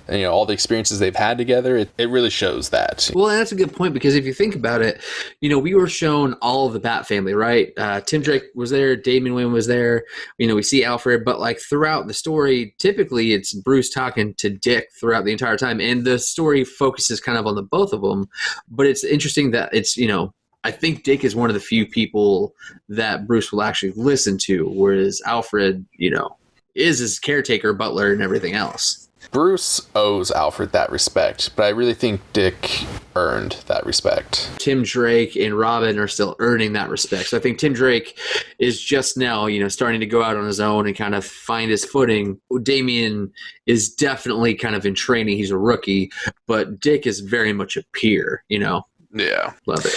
And, all the experiences they've had together, it really shows that. Well, and that's a good point, because if you think about it, we were shown all of the Bat family, right? Tim Drake was there, Damian Wayne was there, we see Alfred, but, like, throughout the story, typically it's Bruce talking to Dick throughout the entire time, and the story focuses kind of on the both of them. But it's interesting that it's I think Dick is one of the few people that Bruce will actually listen to, whereas Alfred is his caretaker, butler, and everything else. Bruce owes Alfred that respect, but I really think Dick earned that respect. Tim Drake and Robin are still earning that respect. So I think Tim Drake is just now, starting to go out on his own and kind of find his footing. Damian is definitely kind of in training. He's a rookie, but Dick is very much a peer, Yeah. Love it.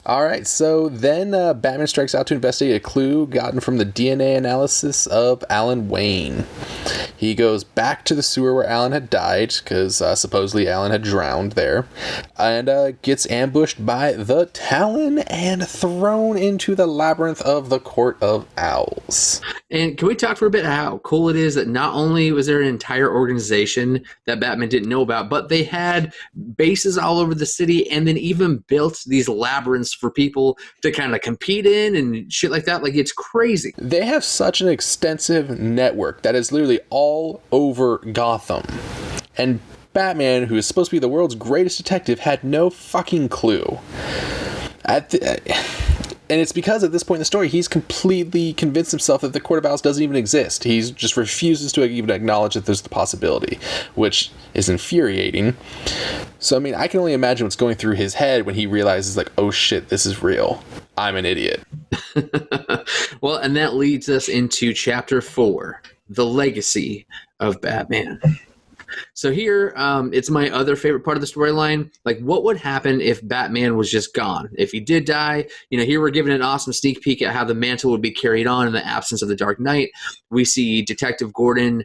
All right, so then Batman strikes out to investigate a clue gotten from the DNA analysis of Alan Wayne. He goes back to the sewer where Alan had died, because supposedly Alan had drowned there, and gets ambushed by the Talon and thrown into the labyrinth of the Court of Owls. And can we talk for a bit how cool it is that not only was there an entire organization that Batman didn't know about, but they had bases all over the city and then even built these labyrinths for people to kind of compete in and shit like that. Like, it's crazy. They have such an extensive network that is literally all all over Gotham. And Batman, who is supposed to be the world's greatest detective, had no fucking clue. And it's because at this point in the story, he's completely convinced himself that the Court of Owls doesn't even exist. He just refuses to even acknowledge that there's the possibility, which is infuriating. So, I mean, I can only imagine what's going through his head when he realizes, like, oh shit, this is real. I'm an idiot. Well, and that leads us into Chapter 4, The Legacy of Batman. So here, it's my other favorite part of the storyline. Like, what would happen if Batman was just gone? If he did die, here we're given an awesome sneak peek at how the mantle would be carried on in the absence of the Dark Knight. We see Detective Gordon,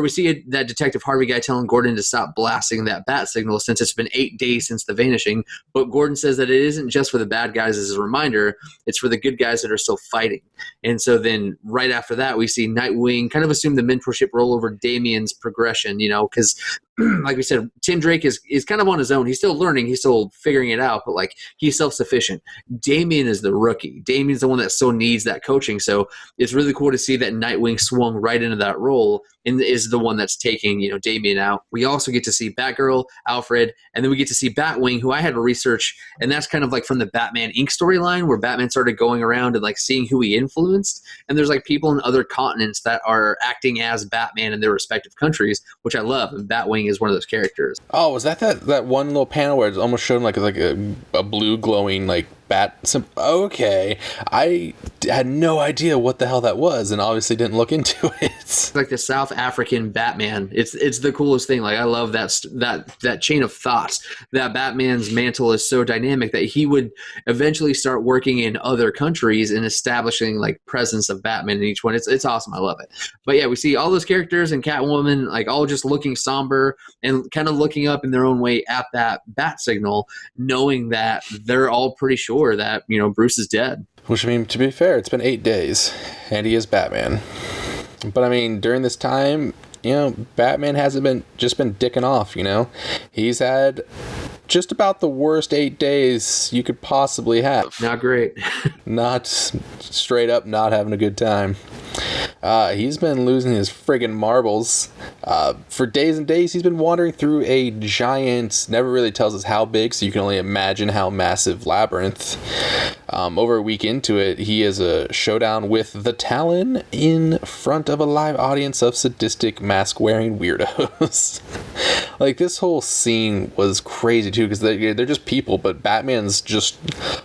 we see that Detective Harvey guy telling Gordon to stop blasting that bat signal since it's been 8 days since the vanishing. But Gordon says that it isn't just for the bad guys as a reminder, it's for the good guys that are still fighting. And so then right after that, we see Nightwing kind of assume the mentorship role over Damian's progression, because like we said, Tim Drake is kind of on his own. He's still learning. He's still figuring it out, but like he's self-sufficient. Damian is the rookie. Damian's the one that still needs that coaching. So it's really cool to see that Nightwing swung right into that role and is the one that's taking, Damian out. We also get to see Batgirl, Alfred, and then we get to see Batwing, who I had to research, and that's kind of like from the Batman Inc. storyline where Batman started going around and like seeing who he influenced. And there's like people in other continents that are acting as Batman in their respective countries, which I love. And Batwing is one of those characters. Oh, was that one little panel where it almost showed like a blue glowing like bat okay, I had no idea what the hell that was and obviously didn't look into it. It's like the South African Batman. It's the coolest thing. Like I love that chain of thoughts. That Batman's mantle is so dynamic that he would eventually start working in other countries and establishing like presence of Batman in each one. It's awesome. I love it. But yeah, we see all those characters and Catwoman like all just looking somber and kind of looking up in their own way at that bat signal, knowing that they're all pretty sure that Bruce is dead. Which, I mean, to be fair, it's been 8 days and he is Batman. But I mean, during this time, Batman hasn't been dicking off. He's had just about the worst 8 days you could possibly have. Not great. Not straight up not having a good time. He's been losing his friggin' marbles. For days and days, he's been wandering through a giant, never really tells us how big, so you can only imagine how massive labyrinth. Over a week into it, he has a showdown with the Talon in front of a live audience of sadistic mask-wearing weirdos. Like, this whole scene was crazy, too, because they're just people, but Batman's just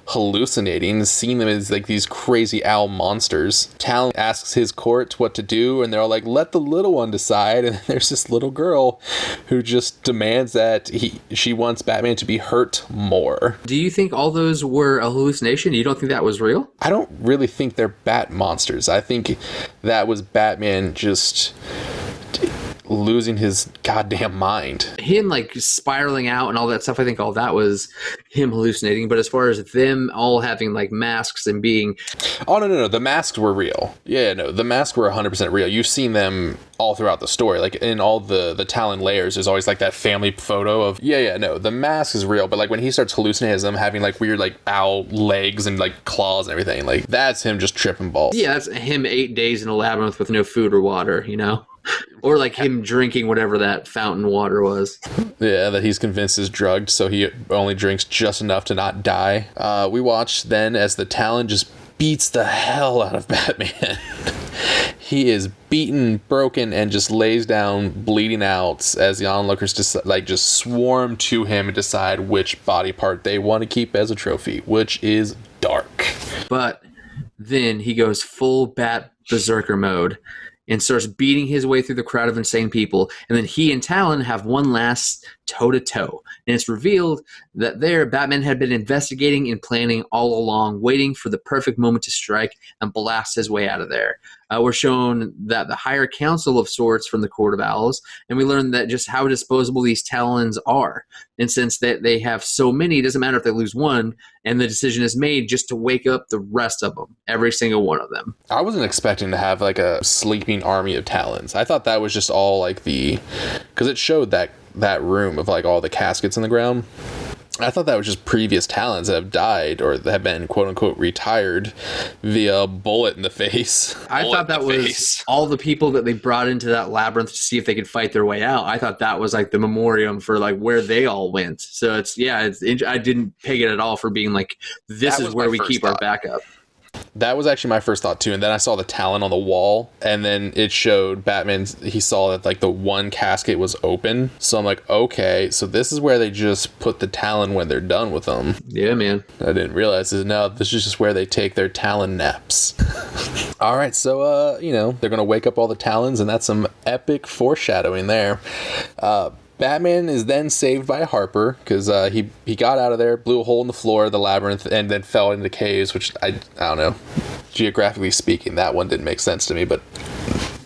hallucinating, seeing them as, like, these crazy owl monsters. Talon asks his court what to do, and they're all like, let the little one decide, and there's this little girl who just demands that she wants Batman to be hurt more. Do you think all those were a hallucination? You don't think that was real? I don't really think they're bat monsters. I think that was Batman just losing his goddamn mind. Him like spiraling out and all that stuff, I think all that was him hallucinating. But as far as them all having like masks and being... Oh, no. The masks were real. Yeah, no, the masks were 100% real. You've seen them all throughout the story. Like in all the Talon layers, there's always like that family photo of... No, the mask is real. But like when he starts hallucinating as them having like weird like owl legs and like claws and everything, like that's him just tripping balls. Yeah, that's him 8 days in a labyrinth with no food or water, Or like him drinking whatever that fountain water was. Yeah, that he's convinced is drugged, so he only drinks just enough to not die. We watch then as the Talon just beats the hell out of Batman. He is beaten, broken, and just lays down, bleeding out as the onlookers just swarm to him and decide which body part they want to keep as a trophy, which is dark. But then he goes full Bat Berserker mode and starts beating his way through the crowd of insane people. And then he and Talon have one last toe-to-toe. And it's revealed that Batman had been investigating and planning all along, waiting for the perfect moment to strike and blast his way out of there. We're shown that the higher council of sorts from the Court of Owls, and we learn that just how disposable these Talons are. And since they have so many, it doesn't matter if they lose one, and the decision is made just to wake up the rest of them, every single one of them. I wasn't expecting to have like a sleeping army of Talons. I thought that was just all like because it showed that room of like all the caskets in the ground. I thought that was just previous Talons that have died or that have been quote unquote retired via a bullet in the face. I thought that was all the people that they brought into that labyrinth to see if they could fight their way out. I thought that was like the memoriam for like where they all went. So I didn't peg it at all for being like, this is where we keep our backup. That was actually my first thought too, and then I saw the Talon on the wall, and then it showed Batman. He saw that like the one casket was open, so I'm like, okay, so this is where they just put the Talon when they're done with them. Yeah, man. I didn't realize this. No, this is just where they take their Talon naps. All right, so they're gonna wake up all the Talons, and that's some epic foreshadowing there. Batman is then saved by Harper because he got out of there, blew a hole in the floor of the labyrinth, and then fell into caves, which I don't know. Geographically speaking, that one didn't make sense to me, but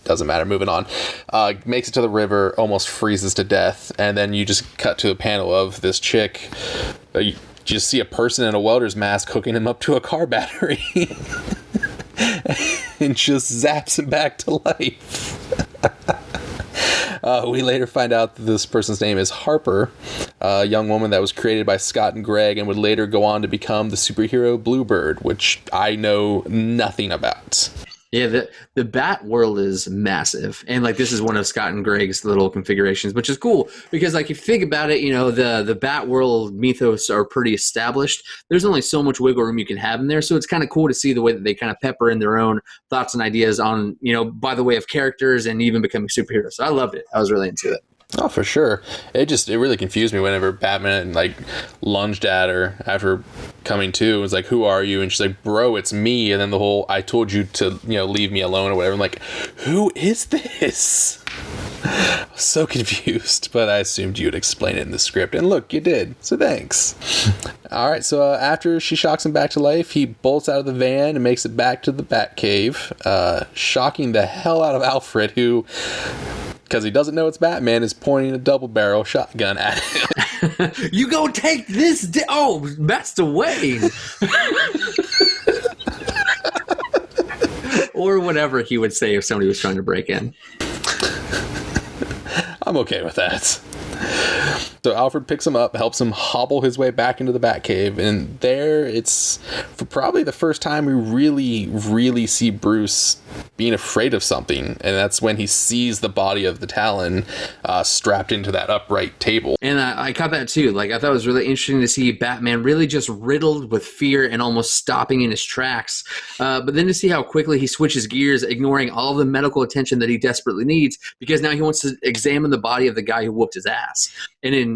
doesn't matter. Moving on. Makes it to the river, almost freezes to death, and then you just cut to a panel of this chick. You just see a person in a welder's mask hooking him up to a car battery and just zaps him back to life. We later find out that this person's name is Harper, a young woman that was created by Scott and Greg and would later go on to become the superhero Bluebird, which I know nothing about. Yeah, the Bat world is massive, and like this is one of Scott and Greg's little configurations, which is cool because like if you think about it, the Bat world mythos are pretty established. There's only so much wiggle room you can have in there, so it's kind of cool to see the way that they kind of pepper in their own thoughts and ideas on by the way of characters and even becoming superheroes. So I loved it. I was really into it. Oh, for sure. It really confused me whenever Batman like lunged at her after coming to. It was like, "Who are you?" And she's like, "Bro, it's me." And then the whole "I told you to leave me alone" or whatever. I'm like, who is this? I was so confused, but I assumed you'd explain it in the script, and look, you did. So thanks. All right. So after she shocks him back to life, he bolts out of the van and makes it back to the Batcave, shocking the hell out of Alfred, who, because he doesn't know it's Batman, is pointing a double-barrel shotgun at him. You go take this. Master Wayne. Or whatever he would say if somebody was trying to break in. I'm okay with that. So Alfred picks him up, helps him hobble his way back into the Batcave, and there it's for probably the first time we really, really see Bruce being afraid of something, and that's when he sees the body of the Talon strapped into that upright table. And I caught that too. Like I thought it was really interesting to see Batman really just riddled with fear and almost stopping in his tracks. But then to see how quickly he switches gears, ignoring all the medical attention that he desperately needs, because now he wants to examine the body of the guy who whooped his ass. And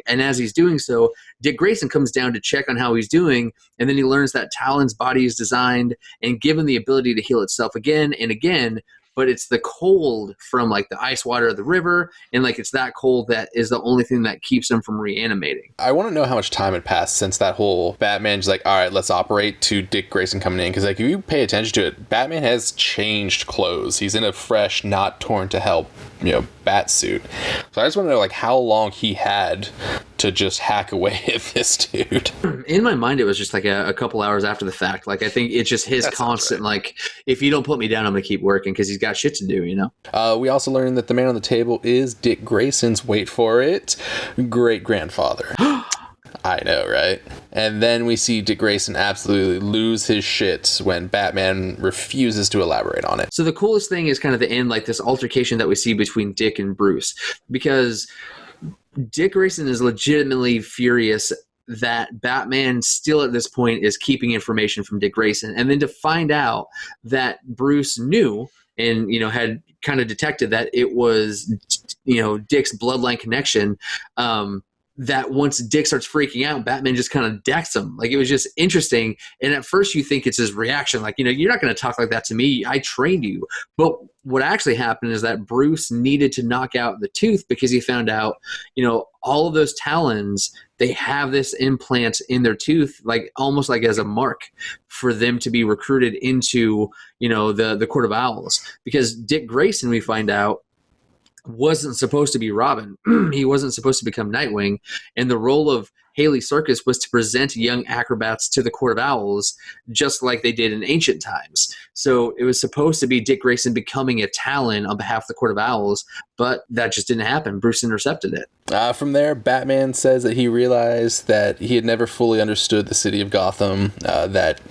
as he's doing so, Dick Grayson comes down to check on how he's doing, and then he learns that Talon's body is designed and given the ability to heal itself again and again, but it's the cold from like the ice water of the river, and like it's that cold that is the only thing that keeps him from reanimating. I want to know how much time had passed since that whole Batman's like, all right, let's operate, to Dick Grayson coming in, because like if you pay attention to it, Batman has changed clothes. He's in a fresh, not torn to hell, bat suit. So I just want to know like how long he had to just hack away at this dude. In my mind, it was just like a couple hours after the fact. Like I think it's just his constant like, if you don't put me down, I'm gonna keep working, because he's got shit to do. We also learned that the man on the table is Dick Grayson's, wait for it, great grandfather. I know, right? And then we see Dick Grayson absolutely lose his shit when Batman refuses to elaborate on it. So the coolest thing is kind of the end, like this altercation that we see between Dick and Bruce, because Dick Grayson is legitimately furious that Batman still at this point is keeping information from Dick Grayson, and then to find out that Bruce knew and had kind of detected that it was Dick's bloodline connection, that once Dick starts freaking out, Batman just kind of decks him. Like it was just interesting, and at first you think it's his reaction, like you're not going to talk like that to me, I trained you. But what actually happened is that Bruce needed to knock out the tooth because he found out all of those Talons, they have this implant in their tooth, like almost like as a mark for them to be recruited into the Court of Owls, because Dick Grayson, we find out, wasn't supposed to be Robin. He wasn't supposed to become Nightwing, and the role of Haley Circus was to present young acrobats to the Court of Owls, just like they did in ancient times. So it was supposed to be Dick Grayson becoming a Talon on behalf of the Court of Owls, but that just didn't happen. Bruce intercepted it. From there, Batman says that he realized that he had never fully understood the city of Gotham, that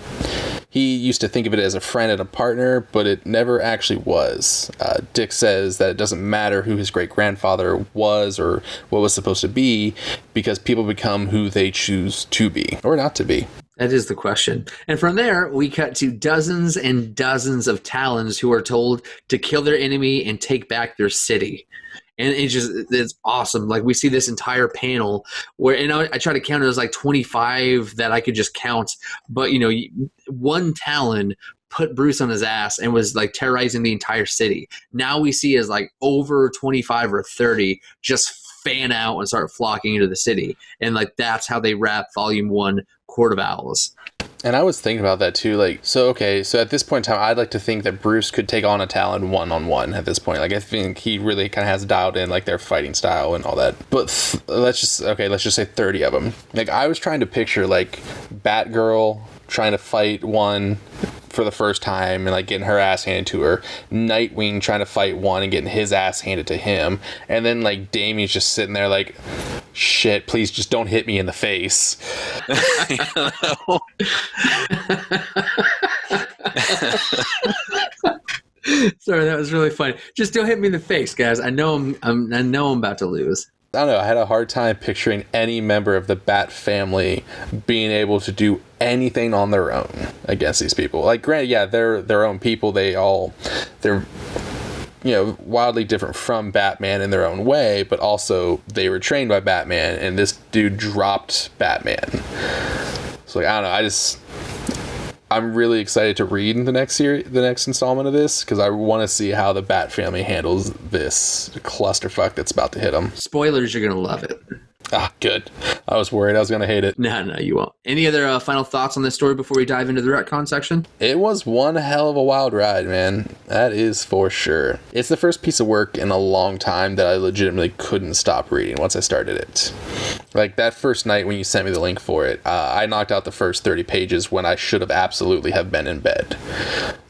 he used to think of it as a friend and a partner, but it never actually was. Dick says that it doesn't matter who his great-grandfather was or what was supposed to be, because people become who they choose to be, or not to be. That is the question. And from there, we cut to dozens and dozens of Talons who are told to kill their enemy and take back their city. And it's awesome. Like, we see this entire panel where, and I try to count it as like 25 that I could just count. But, one Talon put Bruce on his ass and was like terrorizing the entire city. Now we see as like over 25 or 30 just fan out and start flocking into the city. And like, that's how they wrap Volume 1 Court of Owls. And I was thinking about that too. So at this point in time, I'd like to think that Bruce could take on a Talon one-on-one at this point. Like, I think he really kind of has dialed in like their fighting style and all that. But let's just say 30 of them. Like, I was trying to picture like Batgirl trying to fight one for the first time and like getting her ass handed to her, Nightwing trying to fight one and getting his ass handed to him, and then like Damien's just sitting there like, shit, please just don't hit me in the face. Sorry, that was really funny. Just don't hit me in the face, guys. I know I'm about to lose. I don't know, I had a hard time picturing any member of the Bat family being able to do anything on their own against these people. Like, granted, yeah, they're their own people. They're wildly different from Batman in their own way, but also they were trained by Batman, and this dude dropped Batman. So, like, I don't know, I'm really excited to read the next installment of this, because I want to see how the Bat family handles this clusterfuck that's about to hit them. Spoilers, you're going to love it. Ah, good. I was worried I was going to hate it. No, you won't. Any other final thoughts on this story before we dive into the retcon section? It was one hell of a wild ride, man. That is for sure. It's the first piece of work in a long time that I legitimately couldn't stop reading once I started it. Like, that first night when you sent me the link for it, I knocked out the first 30 pages when I should have absolutely have been in bed.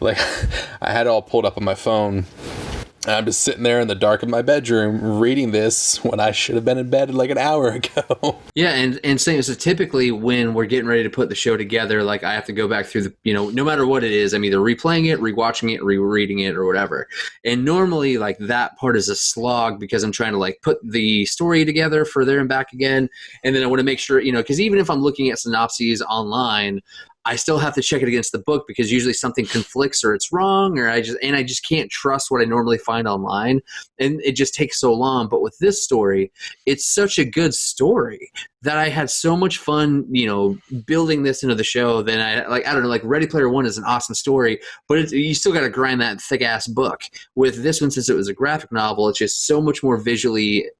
Like, I had it all pulled up on my phone. I'm just sitting there in the dark of my bedroom reading this when I should have been in bed like an hour ago. Yeah, and same. So typically when we're getting ready to put the show together, like, I have to go back through the, no matter what it is, I'm either replaying it, rewatching it, rereading it, or whatever. And normally, like, that part is a slog because I'm trying to like put the story together for there and back again. And then I want to make sure, because even if I'm looking at synopses online, I still have to check it against the book because usually something conflicts or it's wrong, or I just can't trust what I normally find online, and it just takes so long. But with this story, it's such a good story that I had so much fun, building this into the show. Then I don't know, like Ready Player One is an awesome story, but you still got to grind that thick ass book. With this one, since it was a graphic novel, it's just so much more visually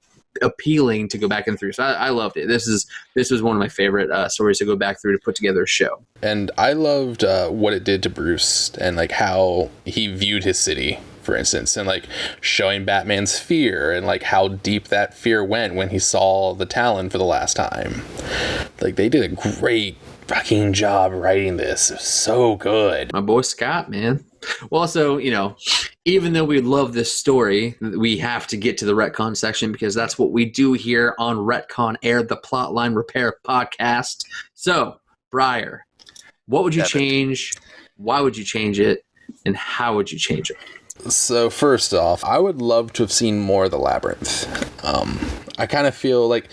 appealing to go back and through. So I loved it. This was one of my favorite stories to go back through to put together a show. And I loved what it did to Bruce and like how he viewed his city, for instance, and like showing Batman's fear and like how deep that fear went when he saw the Talon for the last time. Like, they did a great fucking job writing this. It was so good. My boy Scott, man. Well, also, even though we love this story, we have to get to the retcon section because that's what we do here on Retcon Air, the Plotline Repair podcast. So, Bryar, what would you change? Why would you change it? And how would you change it? So, first off, I would love to have seen more of the Labyrinth. I kind of feel like,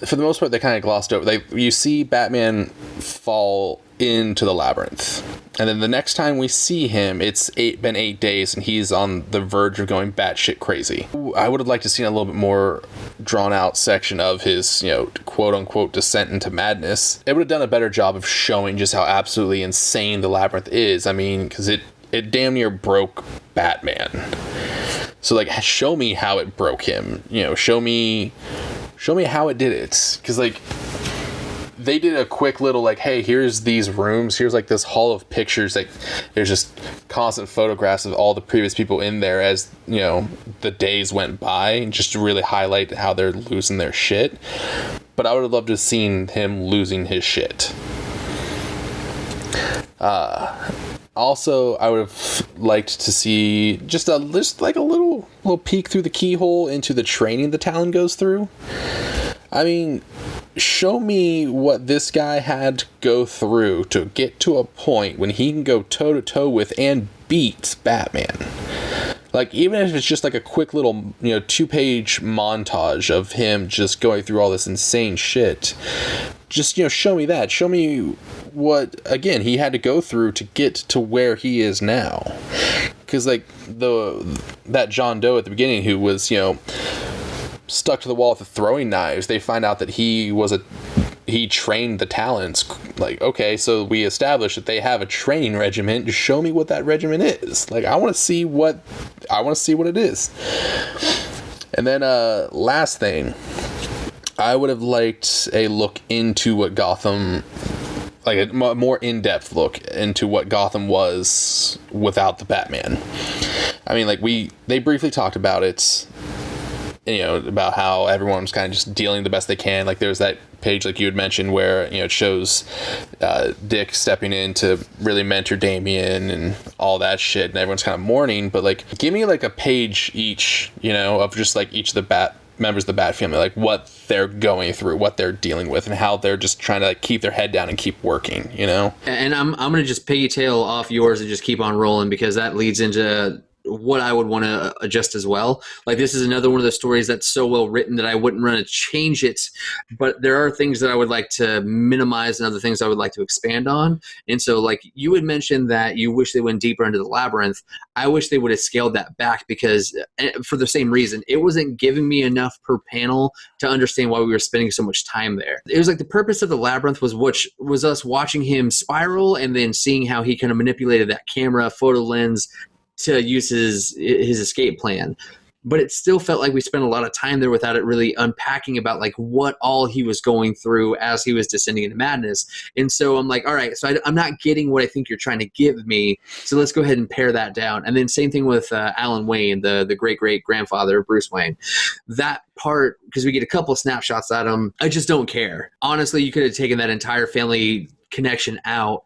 for the most part, they kind of glossed over. You see Batman fall into the Labyrinth, and then the next time we see him, it's been 8 days, and he's on the verge of going batshit crazy. I would have liked to see a little bit more drawn out section of his, quote unquote descent into madness. It would have done a better job of showing just how absolutely insane the Labyrinth is. I mean, because it damn near broke Batman. So, like, show me how it broke him. Show me how it did it. Because, like, they did a quick little, like, hey, here's these rooms. Here's, like, this hall of pictures. Like, there's just constant photographs of all the previous people in there as, the days went by. Just to really highlight how they're losing their shit. but I would have loved to have seen him losing his shit. Also, I would have liked to see just a little peek through the keyhole into the training the Talon goes through. I mean, show me what this guy had to go through to get to a point when he can go toe-to-toe with and beat Batman. Like, even if it's just like a quick little, 2-page montage of him just going through all this insane shit. Just, show me that. Show me what, again, he had to go through to get to where he is now. Because, like, that John Doe at the beginning who was, stuck to the wall with the throwing knives, they find out that he trained the Talons. Like, okay, so we established that they have a training regimen. Just show me what that regimen is. Like, I want to see what it is. And then last thing, I would have liked a look into what Gotham, like a more in-depth look into what Gotham was without the Batman. I mean, like, they briefly talked about it, about how everyone's kind of just dealing the best they can. Like, there's that page, like you had mentioned, where, it shows Dick stepping in to really mentor Damian and all that shit, and everyone's kind of mourning. But, like, give me, like, a page each, of just, like, each of the members of the Bat family, like, what they're going through, what they're dealing with, and how they're just trying to, like, keep their head down and keep working, And I'm going to just pigtail off yours and just keep on rolling, because that leads into what I would want to adjust as well. Like, this is another one of those stories that's so well written that I wouldn't want to change it, but there are things that I would like to minimize and other things I would like to expand on. And so, like, you had mentioned that you wish they went deeper into the labyrinth. I wish they would have scaled that back, because for the same reason, it wasn't giving me enough per panel to understand why we were spending so much time there. It was like the purpose of the labyrinth was us watching him spiral and then seeing how he kind of manipulated that camera photo lens to use his escape plan. But it still felt like we spent a lot of time there without it really unpacking about, like, what all he was going through as he was descending into madness. And so I'm like, all right, so I'm not getting what I think you're trying to give me, so let's go ahead and pare that down. And then same thing with Alan Wayne, the great-great-grandfather of Bruce Wayne. That part, because we get a couple of snapshots at him, I just don't care. Honestly, you could have taken that entire family connection out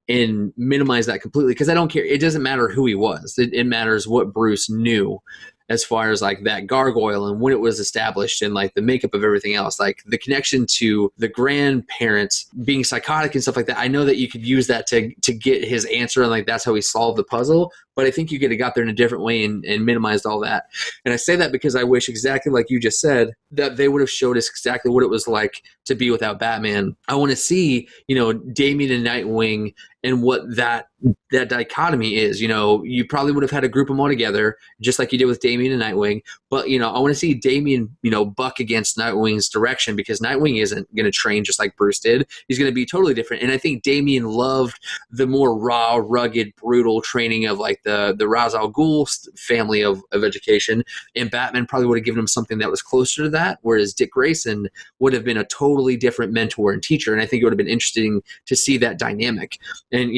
and minimize that completely, because I don't care. It doesn't matter who he was. It matters what Bruce knew as far as, like, that gargoyle and when it was established and, like, the makeup of everything else. Like, the connection to the grandparents being psychotic and stuff like that. I know that you could use that to get his answer, and, like, that's how he solved the puzzle. But I think you could have got there in a different way and minimized all that. And I say that because I wish, exactly like you just said, that they would have showed us exactly what it was like to be without Batman. I want to see, Damian and Nightwing and what that dichotomy is. You probably would have had to group them all together, just like you did with Damian and Nightwing. But, I want to see Damian, buck against Nightwing's direction, because Nightwing isn't going to train just like Bruce did. He's going to be totally different. And I think Damian loved the more raw, rugged, brutal training of, like, the Ra's al Ghul family of education. And Batman probably would have given him something that was closer to that, whereas Dick Grayson would have been a totally different mentor and teacher. And I think it would have been interesting to see that dynamic. And,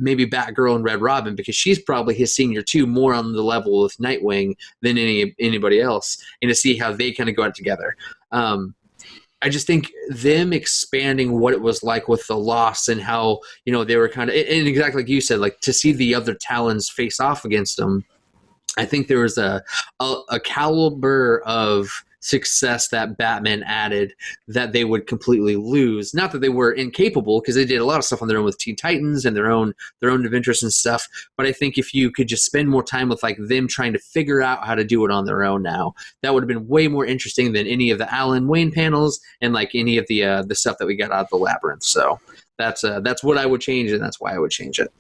maybe Batgirl and Red Robin, because she's probably his senior too, more on the level with Nightwing than anybody else, and to see how they kind of go out together. I just think them expanding what it was like with the loss and how, they were kind of, and exactly like you said, like, to see the other Talons face off against them. I think there was a caliber of success that Batman added that they would completely lose. Not that they were incapable, because they did a lot of stuff on their own with Teen Titans and their own adventures and stuff. But I think if you could just spend more time with, like, them trying to figure out how to do it on their own now, that would have been way more interesting than any of the Alan Wayne panels and, like, any of the stuff that we got out of the labyrinth. So that's what I would change, and that's why I would change it.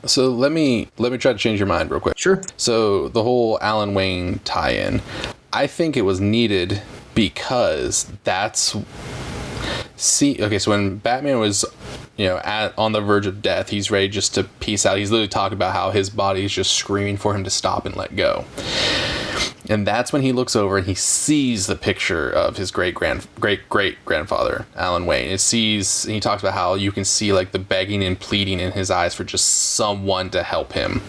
So let me try to change your mind real quick. Sure. So the whole Alan Wayne tie-in, I think it was needed because so when Batman was, on the verge of death, he's ready just to peace out. He's literally talking about how his body is just screaming for him to stop and let go. And that's when he looks over and he sees the picture of his great-great-grandfather, Alan Wayne. And he talks about how you can see, like, the begging and pleading in his eyes for just someone to help him.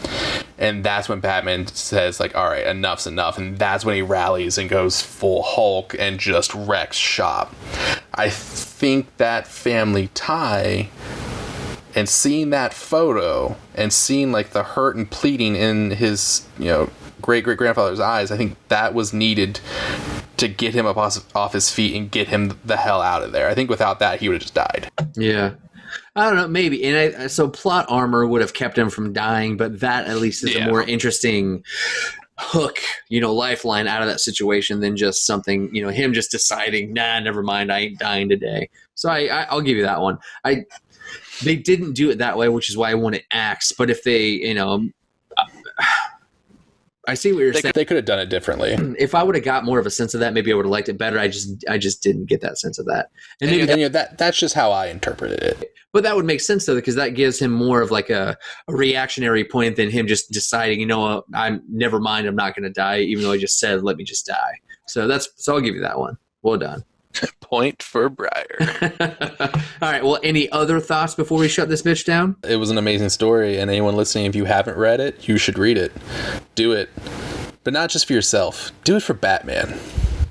And that's when Batman says, like, all right, enough's enough. And that's when he rallies and goes full Hulk and just wrecks shop. I think that family tie and seeing that photo and seeing like the hurt and pleading in his, great-great-grandfather's eyes, I think that was needed to get him up off his feet and get him the hell out of there. I think without that, he would have just died. Yeah. I don't know, maybe. And so plot armor would have kept him from dying, but that at least is a more interesting hook, lifeline out of that situation than just something, him just deciding, nah, never mind, I ain't dying today. So I'll give you that one. They didn't do it that way, which is why I wanted Axe. But if they, I see what you're saying. They could have done it differently. If I would have got more of a sense of that, maybe I would have liked it better. I just didn't get that sense of that. And maybe that's just how I interpreted it. But that would make sense though, because that gives him more of like a reactionary point than him just deciding, I'm never mind, I'm not going to die, even though I just said, let me just die. So I'll give you that one. Well done. Point for Bryar. All right. Well, any other thoughts before we shut this bitch down? It was an amazing story, and anyone listening, if you haven't read it, you should read it. Do it. But not just for yourself. Do it for Batman.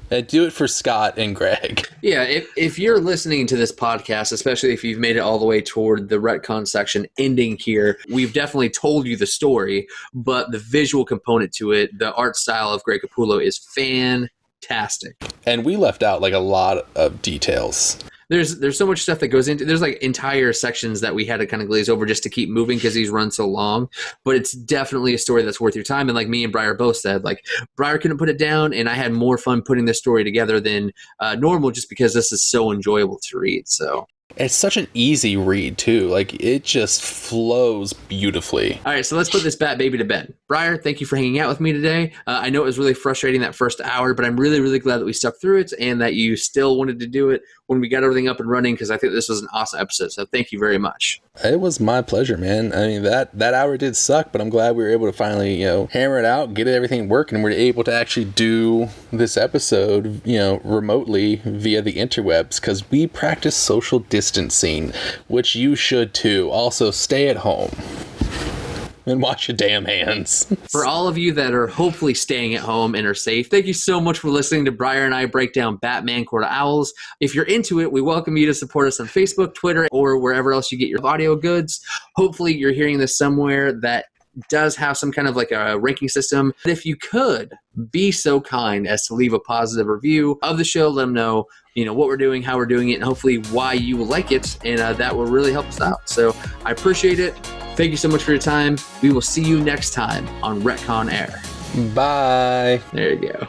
And do it for Scott and Greg. Yeah, if you're listening to this podcast, especially if you've made it all the way toward the retcon section ending here, we've definitely told you the story, but the visual component to it, the art style of Greg Capullo is fantastic. And we left out like a lot of details. There's so much stuff that goes into. There's like entire sections that we had to kind of glaze over just to keep moving because he's run so long. But it's definitely a story that's worth your time. And like me and Bryar both said, like Bryar couldn't put it down, and I had more fun putting this story together than normal, just because this is so enjoyable to read. So. It's such an easy read, too. Like, it just flows beautifully. All right, so let's put this bat baby to bed. Bryar, thank you for hanging out with me today. I know it was really frustrating that first hour, but I'm really, really glad that we stuck through it and that you still wanted to do it when we got everything up and running, because I think this was an awesome episode. So thank you very much. It was my pleasure, man. I mean, that hour did suck, but I'm glad we were able to finally, hammer it out, get everything working, and we're able to actually do this episode, remotely via the interwebs, because we practice social distancing, which you should too. Also, stay at home and wash your damn hands. For all of you that are hopefully staying at home and are safe, thank you so much for listening to Bryar and I break down Batman Court of Owls. If you're into it, we welcome you to support us on Facebook, Twitter, or wherever else you get your audio goods. Hopefully you're hearing this somewhere that does have some kind of like a ranking system. If you could be so kind as to leave a positive review of the show, let them know what we're doing, how we're doing it, and hopefully why you like it, and that will really help us out. So I appreciate it. Thank you so much for your time. We will see you next time on Retcon Air. Bye. There you go.